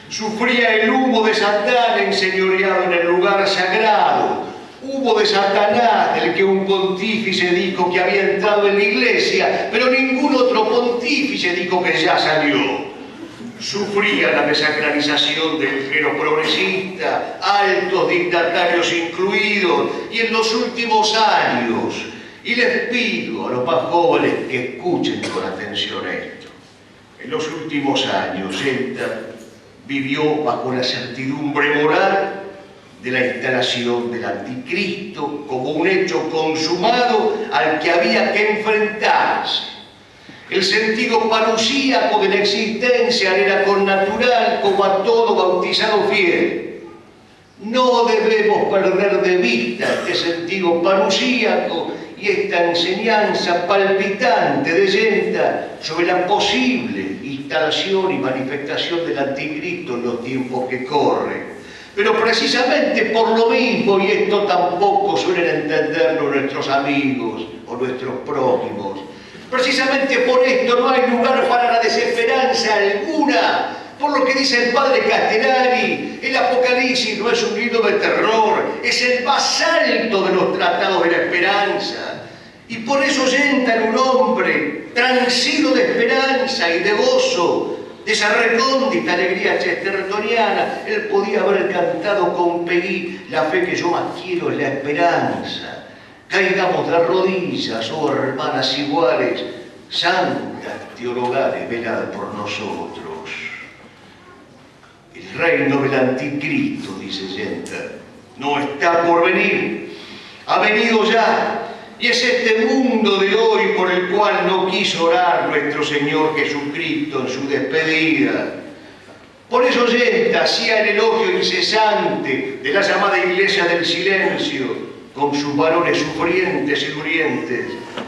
Sufría el humo de Satán enseñoreado en el lugar sagrado, humo de Satanás del que un pontífice dijo que había entrado en la iglesia, pero ningún otro pontífice dijo que ya salió. Sufría la desacralización del clero progresista, altos dignatarios incluidos, y en los últimos años, y les pido a los más jóvenes que escuchen con atención esto, en los últimos años Yenta vivió bajo la certidumbre moral de la instalación del anticristo como un hecho consumado al que había que enfrentarse. El sentido parusíaco de la existencia era connatural como a todo bautizado fiel. No debemos perder de vista este sentido parusíaco y esta enseñanza palpitante de Yenta sobre la posible instalación y manifestación del anticristo en los tiempos que corren. Pero precisamente por lo mismo, y esto tampoco suelen entenderlo nuestros amigos o nuestros prójimos, precisamente por esto no hay lugar para la desesperanza alguna. Por lo que dice el padre Castellani, el Apocalipsis no es un libro de terror, es el más alto de los tratados de la esperanza. Y por eso Yenta era un hombre transido de esperanza y de gozo, de esa recóndita alegría chestertoniana. Él podía haber cantado con Peguí: la fe que yo más quiero es la esperanza. Caigamos de rodillas, oh hermanas iguales, santas teologales, velad por nosotros. El reino del anticristo, dice Yenta, no está por venir, ha venido ya. Y es este mundo de hoy por el cual no quiso orar nuestro Señor Jesucristo en su despedida. Por eso Yenta hacía el elogio incesante de la llamada Iglesia del Silencio, con sus varones sufrientes y durientes,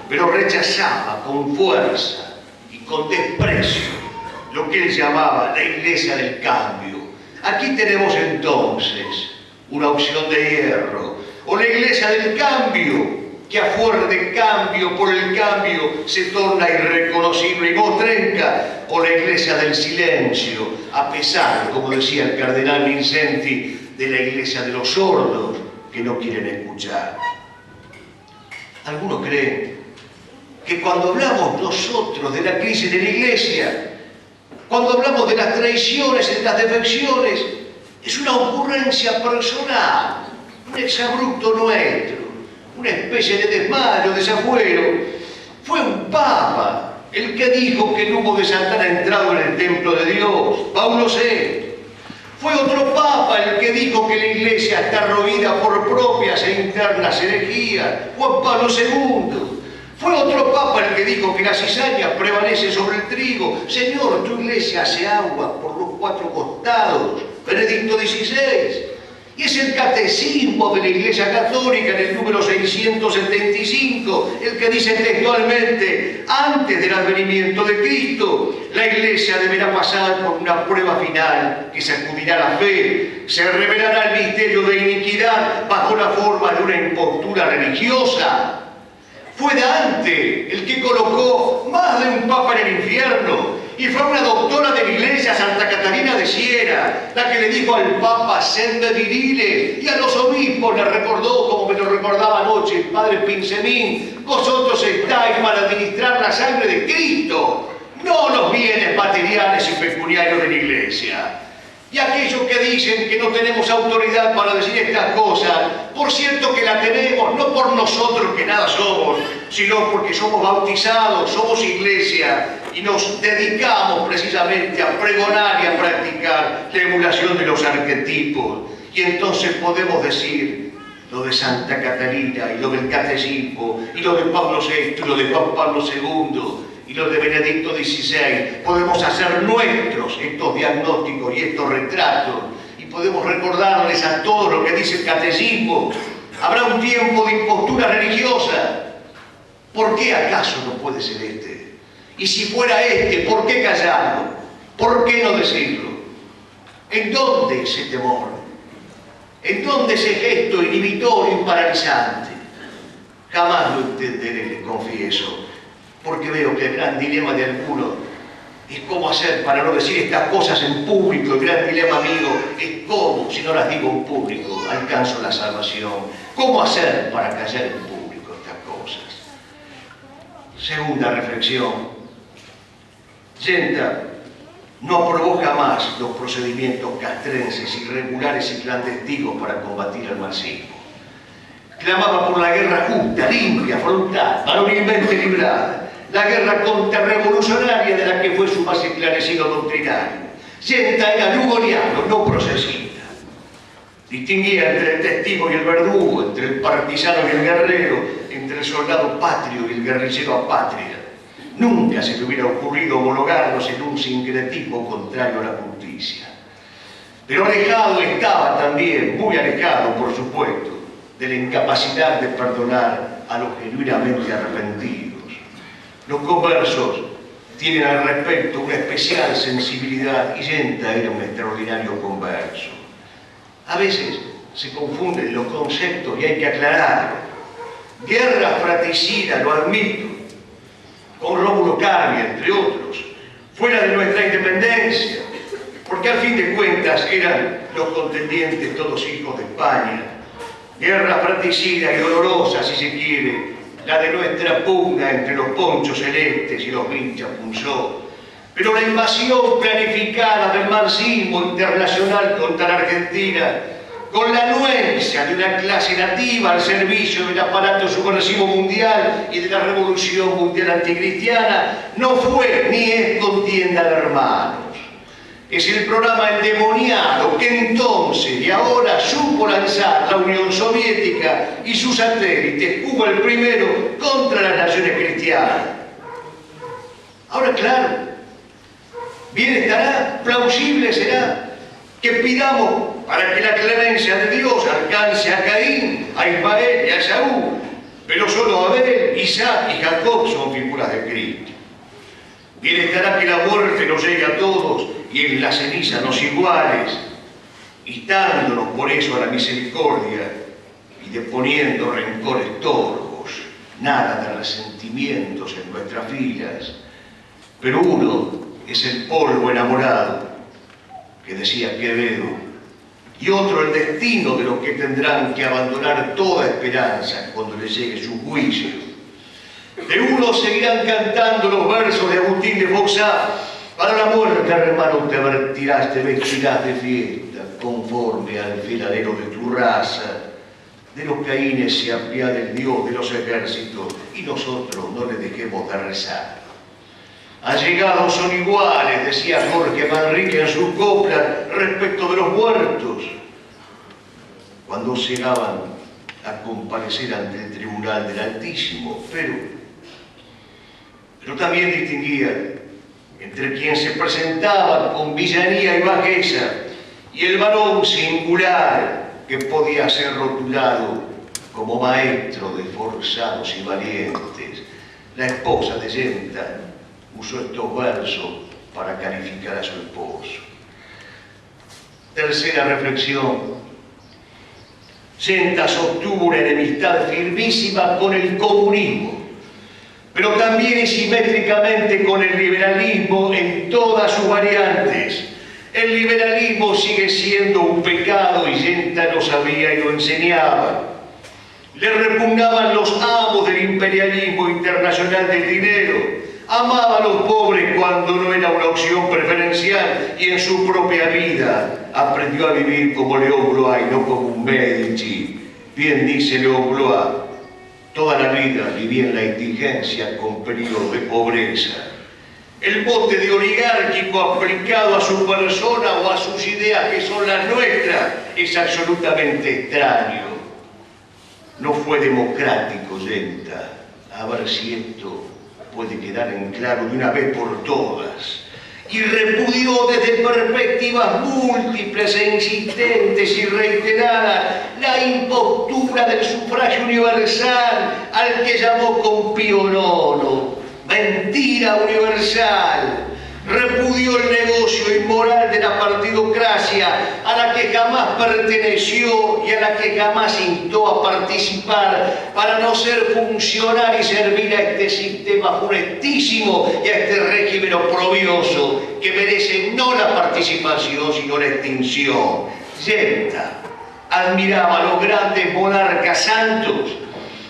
pero rechazaba con fuerza y con desprecio lo que él llamaba la Iglesia del Cambio. Aquí tenemos entonces una opción de hierro, o la Iglesia del Cambio, que a fuerza de cambio por el cambio se torna irreconocible y mostrenca, o la Iglesia del Silencio, a pesar, como decía el cardenal Vincenti, de la Iglesia de los sordos que no quieren escuchar. Algunos creen que cuando hablamos nosotros de la crisis de la Iglesia, cuando hablamos de las traiciones y de las defecciones, es una ocurrencia personal, un exabrupto nuestro, una especie de desmayo, desafuero. Fue un papa el que dijo que el humo de Satán ha entrado en el templo de Dios, Paulo VI. Fue otro papa el que dijo que la Iglesia está roída por propias e internas herejías, Juan Pablo II. Fue otro papa el que dijo que la cizaña prevalece sobre el trigo. Señor, tu Iglesia hace agua por los cuatro costados, Benedicto XVI. Y es el catecismo de la Iglesia Católica en el número 675 el que dice textualmente: antes del advenimiento de Cristo, la Iglesia deberá pasar por una prueba final que sacudirá la fe, se revelará el misterio de iniquidad bajo la forma de una impostura religiosa. Fue Dante el que colocó más de un papa en el infierno, y fue una doctora de la Iglesia, Santa Catarina de Siena, la que le dijo al Papa sende virile, y a los obispos le recordó, como me lo recordaba anoche el padre Pinsemín: vosotros estáis para administrar la sangre de Cristo, no los bienes materiales materiales y pecuniarios de la Iglesia. Y aquellos que dicen que no tenemos autoridad para decir estas cosas, por cierto que la tenemos, no por nosotros que nada somos, sino porque somos bautizados, somos Iglesia y nos dedicamos precisamente a pregonar y a practicar la emulación de los arquetipos. Y entonces podemos decir lo de Santa Catalina y lo del Catecismo y lo de Pablo VI y lo de Juan Pablo II y lo de Benedicto XVI. Podemos hacer nuestros estos diagnósticos y estos retratos y podemos recordarles a todos lo que dice el Catecismo. Habrá un tiempo de impostura religiosa. ¿Por qué acaso no puede ser este? Y si fuera este, ¿por qué callarlo? ¿Por qué no decirlo? ¿En dónde ese temor? ¿En dónde ese gesto inhibitorio y paralizante? Jamás lo entenderé, les confieso, porque veo que el gran dilema de algunos es cómo hacer para no decir estas cosas en público. El gran dilema mío es cómo, si no las digo en público, alcanzo la salvación. ¿Cómo hacer para callar en público estas cosas? Segunda reflexión. Genta no aprobó jamás los procedimientos castrenses, irregulares y clandestinos para combatir al marxismo. Clamaba por la guerra justa, limpia, frontal, varonilmente librada, la guerra contrarrevolucionaria de la que fue su más esclarecido doctrinario. Genta era lugoniano, no procesista. Distinguía entre el testigo y el verdugo, entre el partisano y el guerrero, entre el soldado patrio y el guerrillero apátrida. Nunca se le hubiera ocurrido homologarlos en un sincretismo contrario a la justicia. Pero alejado estaba también, muy alejado por supuesto, de la incapacidad de perdonar a los genuinamente arrepentidos. Los conversos tienen al respecto una especial sensibilidad y Genta era un extraordinario converso. A veces se confunden los conceptos y hay que aclararlo. Guerra fratricida, lo admito, con Rómulo Carmi, entre otros, fuera de nuestra independencia, porque al fin de cuentas eran los contendientes todos hijos de España. Guerra fratricida y dolorosa, si se quiere, la de nuestra pugna entre los ponchos celestes y los vinchas punzó. Pero la invasión planificada del marxismo internacional contra la Argentina, con la anuencia de una clase nativa al servicio del aparato subversivo mundial y de la revolución mundial anticristiana, no fue ni es contienda de hermanos. Es el programa endemoniado que entonces y ahora supo lanzar la Unión Soviética y sus satélites, Cuba el primero, contra las naciones cristianas. Ahora, claro, bien estará, plausible será que pidamos para que la clemencia de Dios alcance a Caín, a Ismael y a Esaú, pero solo Abel, Isaac y Jacob son figuras de Cristo. Bien estará que la muerte nos llegue a todos y en la ceniza nos iguales, instándonos por eso a la misericordia y deponiendo rencores torvos, nada de resentimientos en nuestras filas. Pero uno es el polvo enamorado, que decía Quevedo, y otro el destino de los que tendrán que abandonar toda esperanza cuando les llegue su juicio. De uno seguirán cantando los versos de Agustín de Foxá: para la muerte, hermano, te vestirás de fiesta, conforme al filadero de tu raza. De los caínes se apiade el Dios de los ejércitos, y nosotros no le dejemos de rezar. Allegados son iguales, decía Jorge Manrique en sus coplas respecto de los muertos, cuando llegaban a comparecer ante el tribunal del Altísimo, pero también distinguía entre quien se presentaba con villanía y bajeza y el varón singular que podía ser rotulado como maestro de forzados y valientes. La esposa de Genta usó estos versos para calificar a su esposo. Tercera reflexión. Genta sostuvo una enemistad firmísima con el comunismo, pero también y simétricamente con el liberalismo en todas sus variantes. El liberalismo sigue siendo un pecado y Genta lo sabía y lo enseñaba. Le repugnaban los amos del imperialismo internacional del dinero. Amaba a los pobres cuando no era un una opción preferencial y en su propia vida aprendió a vivir como León Blois y no como un Medici. Bien dice León Blois, toda la vida viví en la indigencia con periodos de pobreza. El mote de oligárquico aplicado a su persona o a sus ideas que son las nuestras es absolutamente extraño. No fue democrático, Yenta. A ver si esto puede quedar en claro de una vez por todas. Y repudió desde perspectivas múltiples e insistentes y reiteradas la impostura del sufragio universal al que llamó con Pío IX. Mentira universal. Repudió el negocio inmoral de la partidocracia a la que jamás perteneció y a la que jamás instó a participar para no ser funcional y servir a este sistema funestísimo y a este régimen oprobioso que merece no la participación sino la extinción. Yenta admiraba a los grandes monarcas santos,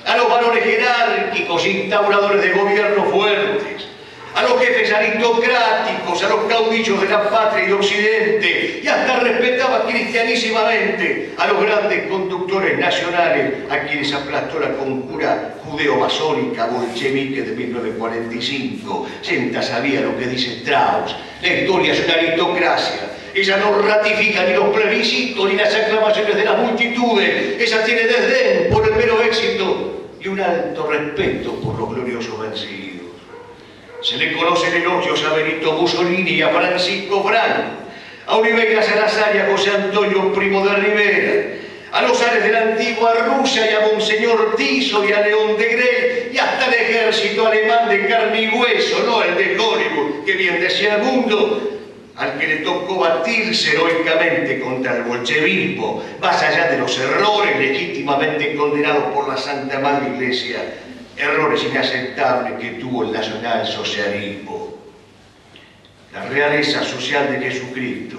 a los varones jerárquicos, instauradores de gobiernos fuertes, a los jefes aristocráticos, a los caudillos de la patria y de Occidente, y hasta respetaba cristianísimamente a los grandes conductores nacionales a quienes aplastó la conjura judeo-masónica bolchevique de 1945. Yenta sabía lo que dice Strauss: la historia es una aristocracia. Ella no ratifica ni los plebiscitos ni las aclamaciones de las multitudes. Ella tiene desdén por el mero éxito y un alto respeto por los gloriosos vencidos. Se le conocen elogios a Benito Mussolini y a Francisco Franco, a Oliveira Salazar y a José Antonio Primo de Rivera, a los zares de la antigua Rusia y a Monseñor Tiso y a León de Grey y hasta el ejército alemán de carne y hueso, no el de Hollywood, que bien decía el mundo, al que le tocó batirse heroicamente contra el bolchevismo, más allá de los errores legítimamente condenados por la Santa Madre Iglesia, errores inaceptables que tuvo el nacionalsocialismo. La realeza social de Jesucristo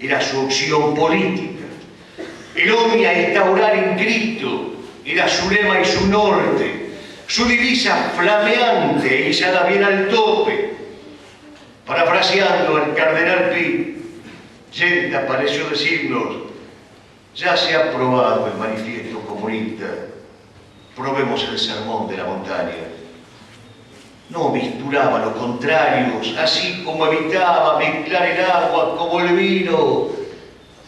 era su opción política. El omnia instaurar en Cristo era su lema y su norte, su divisa flameante e izada bien al tope. Parafraseando al cardenal Pi, Yenta pareció decirnos: ya se ha aprobado el manifiesto comunista, probemos el sermón de la montaña. No misturaba los contrarios, así como evitaba mezclar el agua como el vino.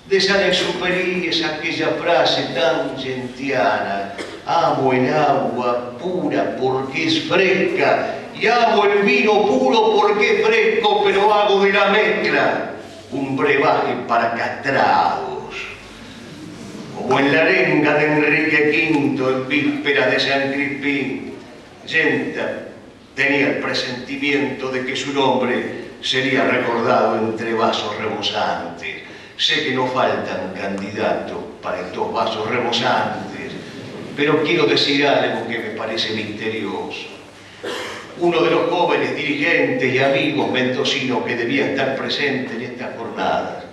De Saint-Exupéry es aquella frase tan gentiana: amo el agua pura porque es fresca y amo el vino puro porque es fresco, pero hago de la mezcla un brebaje para castrados. Como en la arenga de Enrique V en vísperas de San Crispín, Yenta tenía el presentimiento de que su nombre sería recordado entre vasos rebosantes. Sé que no faltan candidatos para estos vasos rebosantes, pero quiero decir algo que me parece misterioso. Uno de los jóvenes dirigentes y amigos mendocinos que debía estar presente en estas jornadas,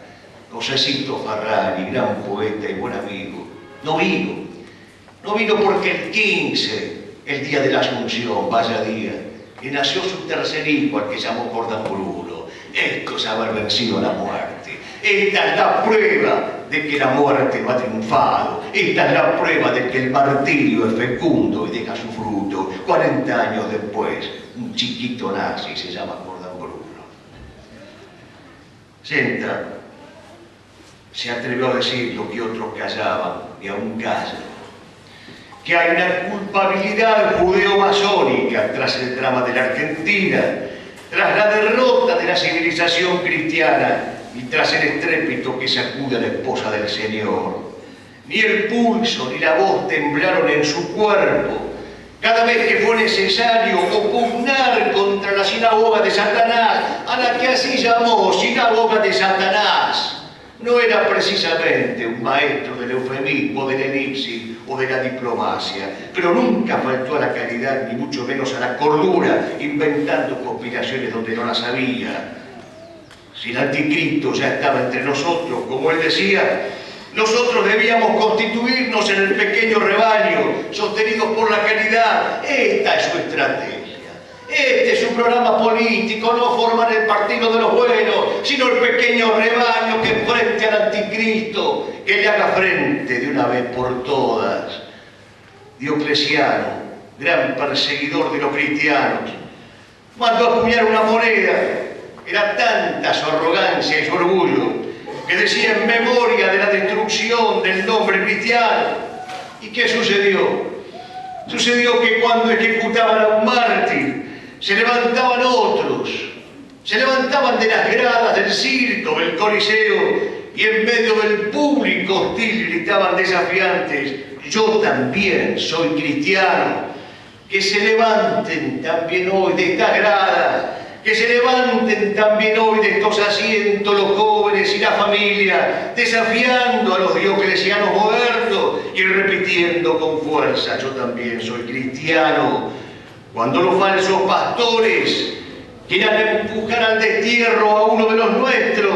Josecito Farrari, gran poeta y buen amigo, no vino porque el 15, el día de la Asunción, vaya día, que nació su tercer hijo, al que llamó Cordán Bruno. Esto es haber vencido la muerte. Esta es la prueba de que la muerte no ha triunfado. Esta es la prueba de que el martirio es fecundo y deja su fruto. 40 años después, un chiquito nazi se llama Cordán Bruno. Yenta se atrevió a decir lo que otros callaban y aún callan: que hay una culpabilidad judeo-masónica tras el drama de la Argentina, tras la derrota de la civilización cristiana y tras el estrépito que sacude a la esposa del Señor. Ni el pulso ni la voz temblaron en su cuerpo cada vez que fue necesario opugnar contra la sinagoga de Satanás, a la que así llamó sinagoga de Satanás. No era precisamente un maestro del eufemismo, del elipsis o de la diplomacia, pero nunca faltó a la caridad, ni mucho menos a la cordura, inventando conspiraciones donde no las había. Si el anticristo ya estaba entre nosotros, como él decía, nosotros debíamos constituirnos en el pequeño rebaño, sostenidos por la caridad. Esta es su estrategia. Este es un programa político, no formar el partido de los buenos, sino el pequeño rebaño que enfrente al anticristo, que le haga frente de una vez por todas. Diocleciano, gran perseguidor de los cristianos, mandó a acuñar una moneda. Era tanta su arrogancia y su orgullo que decía en memoria de la destrucción del nombre cristiano. ¿Y qué sucedió? Sucedió que cuando ejecutaban a un mártir, se levantaban otros, se levantaban de las gradas del circo, del coliseo, y en medio del público hostil gritaban desafiantes: yo también soy cristiano. Que se levanten también hoy de estas gradas, que se levanten también hoy de estos asientos los jóvenes y la familia, desafiando a los dioclecianos modernos y repitiendo con fuerza: yo también soy cristiano. Cuando los falsos pastores quieran empujar al destierro a uno de los nuestros,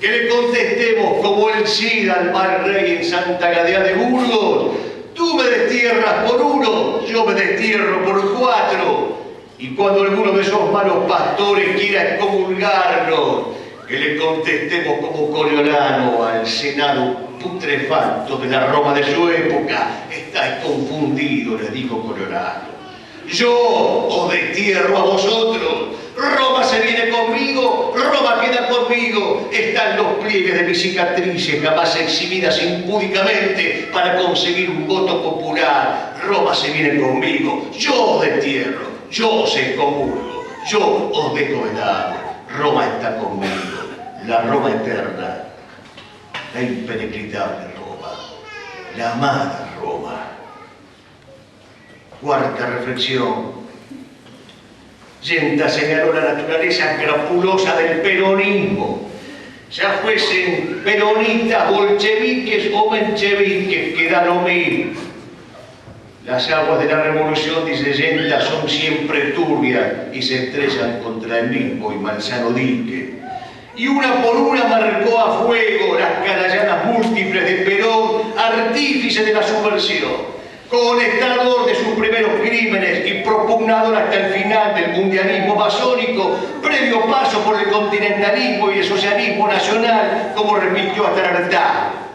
que le contestemos como el Cid al mal rey en Santa Gadea de Burgos: tú me destierras por uno, yo me destierro por cuatro. Y cuando alguno de esos malos pastores quiera excomulgarnos, que le contestemos como Coriolano al Senado putrefacto de la Roma de su época: estáis confundidos, le dijo Coriolano. Yo os destierro a vosotros. Roma se viene conmigo, Roma queda conmigo. Están los pliegues de mis cicatrices, jamás exhibidas impúdicamente para conseguir un voto popular. Roma se viene conmigo. Yo os destierro, yo os excomulgo, yo os dejo de lado. Roma está conmigo, la Roma eterna, la impenetrable Roma, la amada Roma. Cuarta reflexión. Genta señaló la naturaleza crapulosa del peronismo. Ya fuesen peronistas, bolcheviques o mencheviques, que da lo mismo. Las aguas de la revolución, dice Genta, son siempre turbias y se estrellan contra el mismo y malsano dique. Y una por una marcó a fuego las carayanas múltiples de Perón, artífice de la subversión, conectador de sus primeros crímenes y propugnador hasta el final del mundialismo masónico, previo paso por el continentalismo y el socialismo nacional, como repitió hasta el hartazgo.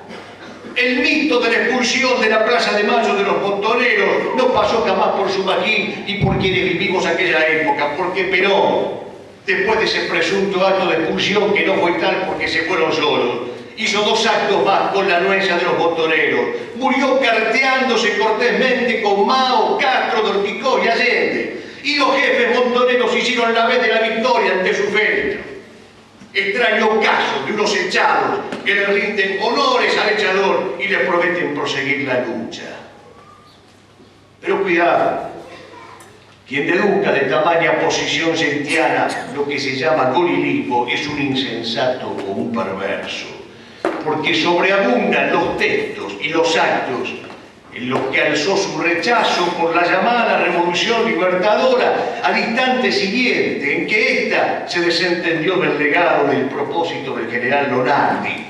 El mito de la expulsión de la Plaza de Mayo de los montoneros no pasó jamás por su magín y por quienes vivimos aquella época, porque Perón, después de ese presunto acto de expulsión, que no fue tal porque se fueron solos, hizo 2 actos más con la anuencia de los montoneros. Murió carteándose cortésmente con Mao, Castro, Dorticó y Allende. Y los jefes montoneros hicieron la vez de la victoria ante su féretro. Extraño caso de unos echados que le rinden honores al echador y le prometen proseguir la lucha. Pero cuidado, quien deduzca de tamaña posición gentiana lo que se llama gorilismo es un insensato o un perverso, porque sobreabundan los textos y los actos en los que alzó su rechazo por la llamada Revolución Libertadora al instante siguiente en que ésta se desentendió del legado del propósito del general Lonardi.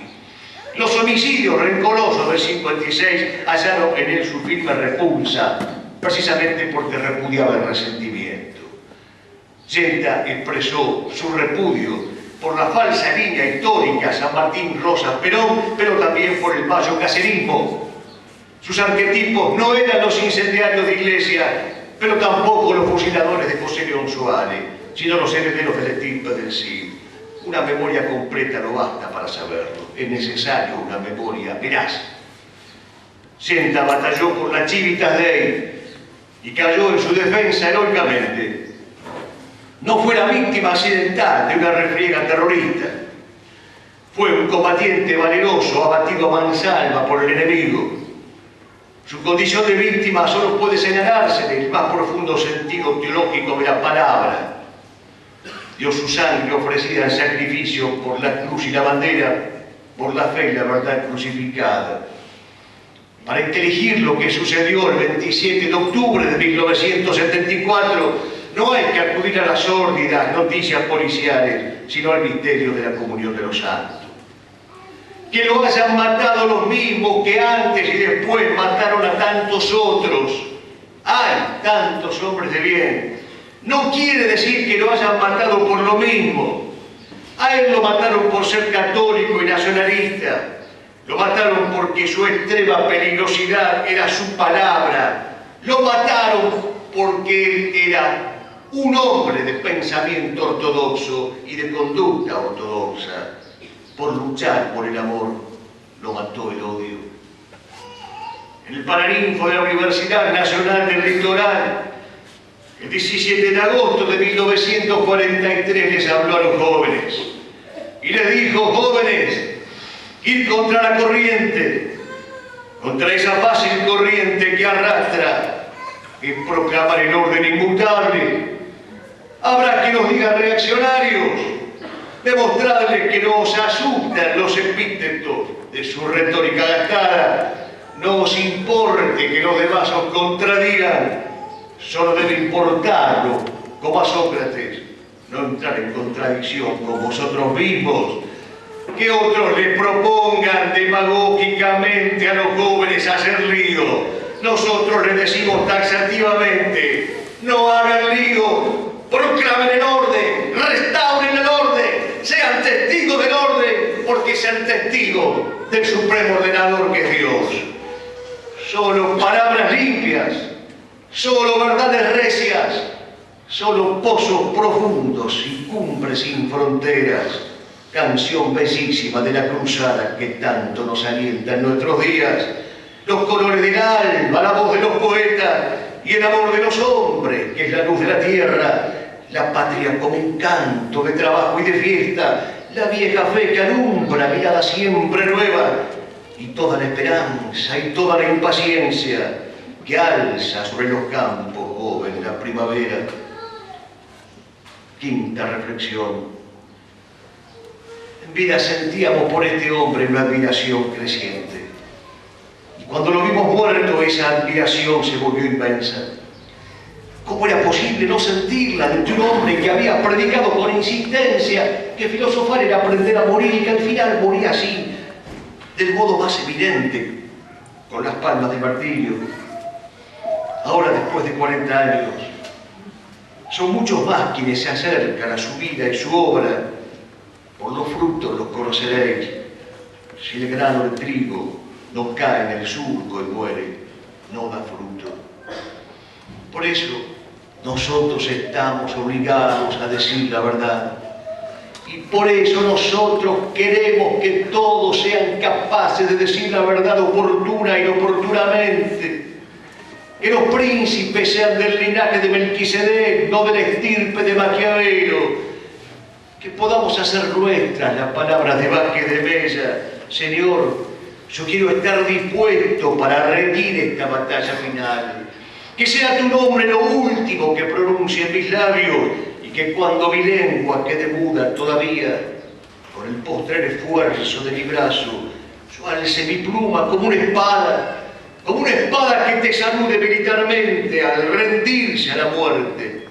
Los homicidios rencorosos del 56 hallaron en él su firme repulsa, precisamente porque repudiaba el resentimiento. Genta expresó su repudio por la falsa línea histórica San Martín, Rosas, Perón, pero también por el mayo cacerismo. Sus arquetipos no eran los incendiarios de Iglesia, pero tampoco los fusiladores de José León Suárez, sino los herederos del estirpe del Cid. Una memoria completa no basta para saberlo, es necesario una memoria veraz. Genta batalló por la Civitas Dei y cayó en su defensa heroicamente. No fue la víctima accidental de una refriega terrorista. Fue un combatiente valeroso abatido a mansalva por el enemigo. Su condición de víctima solo puede señalarse en el más profundo sentido teológico de la palabra. Dio su sangre ofrecida en sacrificio por la cruz y la bandera, por la fe y la verdad crucificada. Para inteligir lo que sucedió el 27 de octubre de 1974, no hay que acudir a las sórdidas noticias policiales, sino al misterio de la comunión de los santos. Que lo hayan matado los mismos que antes y después mataron a tantos otros. Hay tantos hombres de bien no quiere decir que lo hayan matado por lo mismo. A él lo mataron por ser católico y nacionalista. Lo mataron porque su extrema peligrosidad era su palabra. Lo mataron porque él era un hombre de pensamiento ortodoxo y de conducta ortodoxa. Por luchar por el amor, lo mató el odio. En el Paraninfo de la Universidad Nacional del Litoral, el 17 de agosto de 1943 les habló a los jóvenes y les dijo: jóvenes, ir contra la corriente, contra esa fácil corriente que arrastra, es proclamar el orden inmutable. Habrá que nos diga reaccionarios, demostrarles que no os asustan los epítetos de su retórica gastada, no os importe que los demás os contradigan, solo debe importarlo, como a Sócrates, no entrar en contradicción con vosotros mismos. Que otros les propongan demagógicamente a los jóvenes hacer lío. Nosotros les decimos taxativamente: no hagan lío, proclamen el orden, restauren el orden, sean testigos del orden, porque sean testigos del supremo ordenador que es Dios. Solo palabras limpias, solo verdades recias, solo pozos profundos y cumbres sin fronteras. Canción bellísima de la cruzada que tanto nos alienta en nuestros días. Los colores del alba, la voz de los poetas y el amor de los hombres, que es la luz de la tierra. La patria como un canto de trabajo y de fiesta. La vieja fe que alumbra, mirada siempre nueva. Y toda la esperanza y toda la impaciencia que alza sobre los campos, joven, la primavera. Quinta reflexión. En vida sentíamos por este hombre una admiración creciente. Y cuando lo vimos muerto, esa admiración se volvió inmensa. ¿Cómo era posible no sentirla de un hombre que había predicado con insistencia que filosofar era aprender a morir y que al final moría así, del modo más evidente, con las palmas de martirio? Ahora, después de 40 años, son muchos más quienes se acercan a su vida y su obra. Por los frutos los conoceréis. Si el grano de trigo no cae en el surco y muere, no da fruto. Por eso, nosotros estamos obligados a decir la verdad. Y por eso nosotros queremos que todos sean capaces de decir la verdad oportuna y inoportunamente. Que los príncipes sean del linaje de Melquisedec, no de la estirpe de Maquiavelo. Que podamos hacer nuestras las palabras de Vázquez de Mella: Señor, yo quiero estar dispuesto para reñir esta batalla final. Que sea tu nombre lo último que pronuncie en mis labios, y que cuando mi lengua quede muda todavía, con el postrer esfuerzo de mi brazo, yo alce mi pluma como una espada que te salude militarmente al rendirse a la muerte,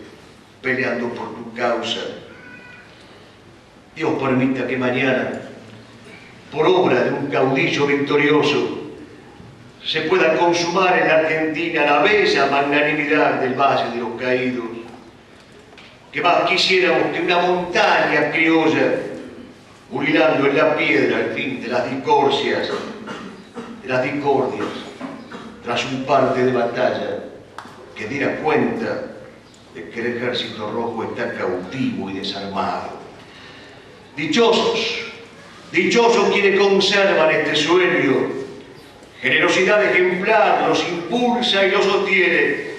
peleando por tu causa. Dios permita que mañana, por obra de un caudillo victorioso, se pueda consumar en la Argentina la bella magnanimidad del Valle de los Caídos. Que más quisiéramos que una montaña criolla, burilando en la piedra el fin de las discordias, tras un parte de batalla, que diera cuenta de que el ejército rojo está cautivo y desarmado. Dichosos quienes conservan este sueño. Generosidad ejemplar los impulsa y los sostiene.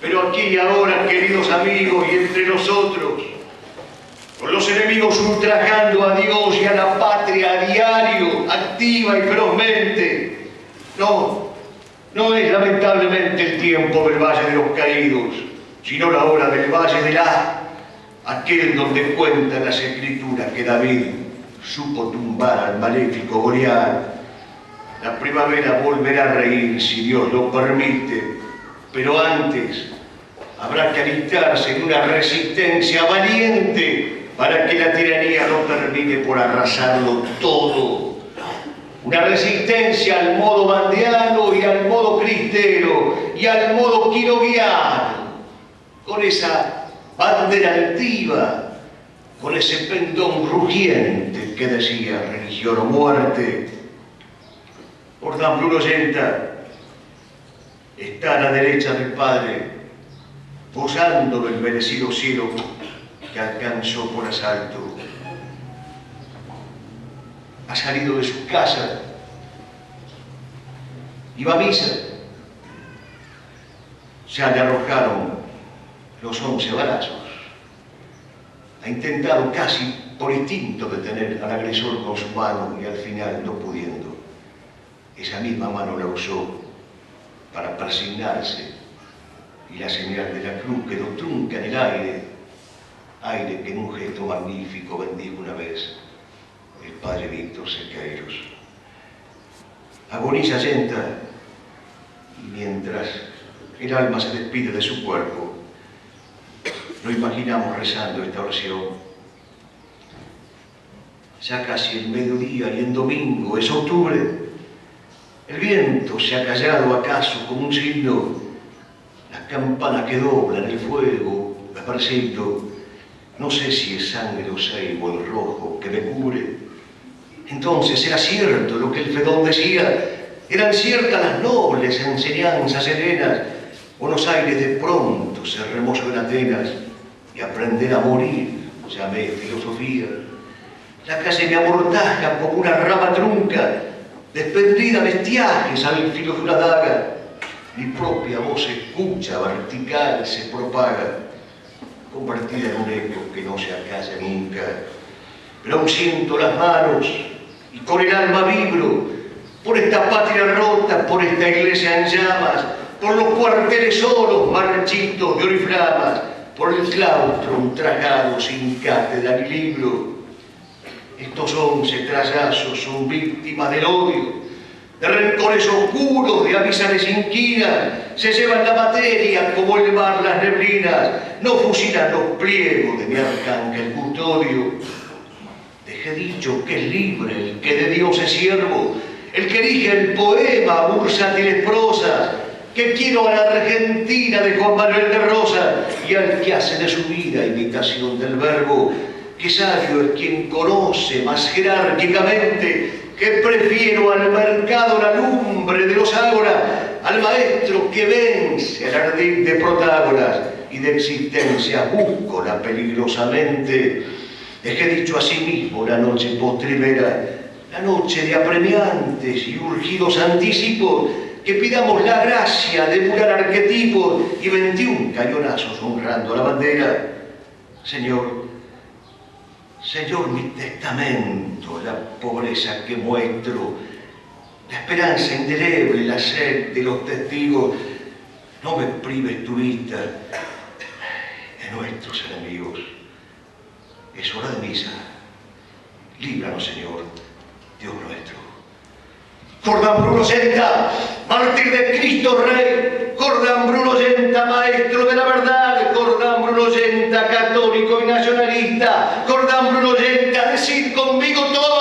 Pero aquí y ahora, queridos amigos, y entre nosotros, con los enemigos ultrajando a Dios y a la patria a diario, activa y ferozmente, no es lamentablemente el tiempo del Valle de los Caídos, sino la hora del Valle de aquel donde cuentan las Escrituras que David supo tumbar al maléfico Goliat. La primavera volverá a reír si Dios lo permite, pero antes habrá que alistarse en una resistencia valiente para que la tiranía no termine por arrasarlo todo. Una resistencia al modo bandeano y al modo cristero y al modo quiroguiano, con esa bandera altiva, con ese pendón rugiente que decía religión o muerte. Jordán Bruno Yenta está a la derecha del Padre, gozando del merecido cielo que alcanzó por asalto. Ha salido de su casa y va a misa. Ya le arrojaron los 11 balazos. Ha intentado casi por instinto detener al agresor con su mano y al final no pudiendo. Esa misma mano la usó para persignarse y la señal de la cruz quedó trunca en el aire que en un gesto magnífico bendijo una vez el padre Víctor Sequeiros. Agoniza Yenta y mientras el alma se despide de su cuerpo, lo imaginamos rezando esta oración. Ya casi el mediodía y en domingo, es octubre. El viento se ha callado acaso como un signo. Las campanas que doblan el fuego, me persigo. No sé si es sangre o ceibo el rojo que me cubre. Entonces era cierto lo que el Fedón decía. Eran ciertas las nobles enseñanzas serenas. Buenos Aires de pronto se remozó en Atenas y aprender a morir llamé filosofía. La calle me amortaja como una rama trunca, desprendida de estiajes al filo de una daga. Mi propia voz se escucha, vertical, se propaga, convertida en un eco que no se acalla nunca. Pero aún siento las manos y con el alma vibro por esta patria rota, por esta iglesia en llamas, por los cuarteles solos, marchitos de oriflamas, por el claustro ultrajado sin cátedra ni libro. Estos 11 trayazos son víctimas del odio, de rencores oscuros, de avisales inquinas, se llevan la materia como el mar las neblinas, no fusilan los pliegos de mi arcángel custodio. Dejé dicho que es libre el que de Dios es siervo, el que elige el poema, bursátiles prosas, que quiero a la Argentina de Juan Manuel de Rosas y al que hace de su vida imitación del verbo, que sabio es quien conoce más jerárquicamente, que prefiero al mercado la lumbre de los ágoras, al maestro que vence al ardid de Protágoras y de existencia búscola peligrosamente. Dejé dicho a sí mismo la noche postrimera, la noche de apremiantes y urgidos anticipos, que pidamos la gracia de emular arquetipos y 21 cañonazos honrando la bandera. Señor, mi testamento, la pobreza que muestro, la esperanza indeleble, la sed de los testigos, no me prives tu vista de nuestros enemigos. Es hora de misa. Líbranos, Señor, Dios nuestro. Jordán Bruno Yenta, mártir de Cristo Rey. Jordán Bruno Yenta, maestro de la verdad. Jordán Bruno Yenta, católico y nacionalista. Jordán Bruno Yenta, decid conmigo todo.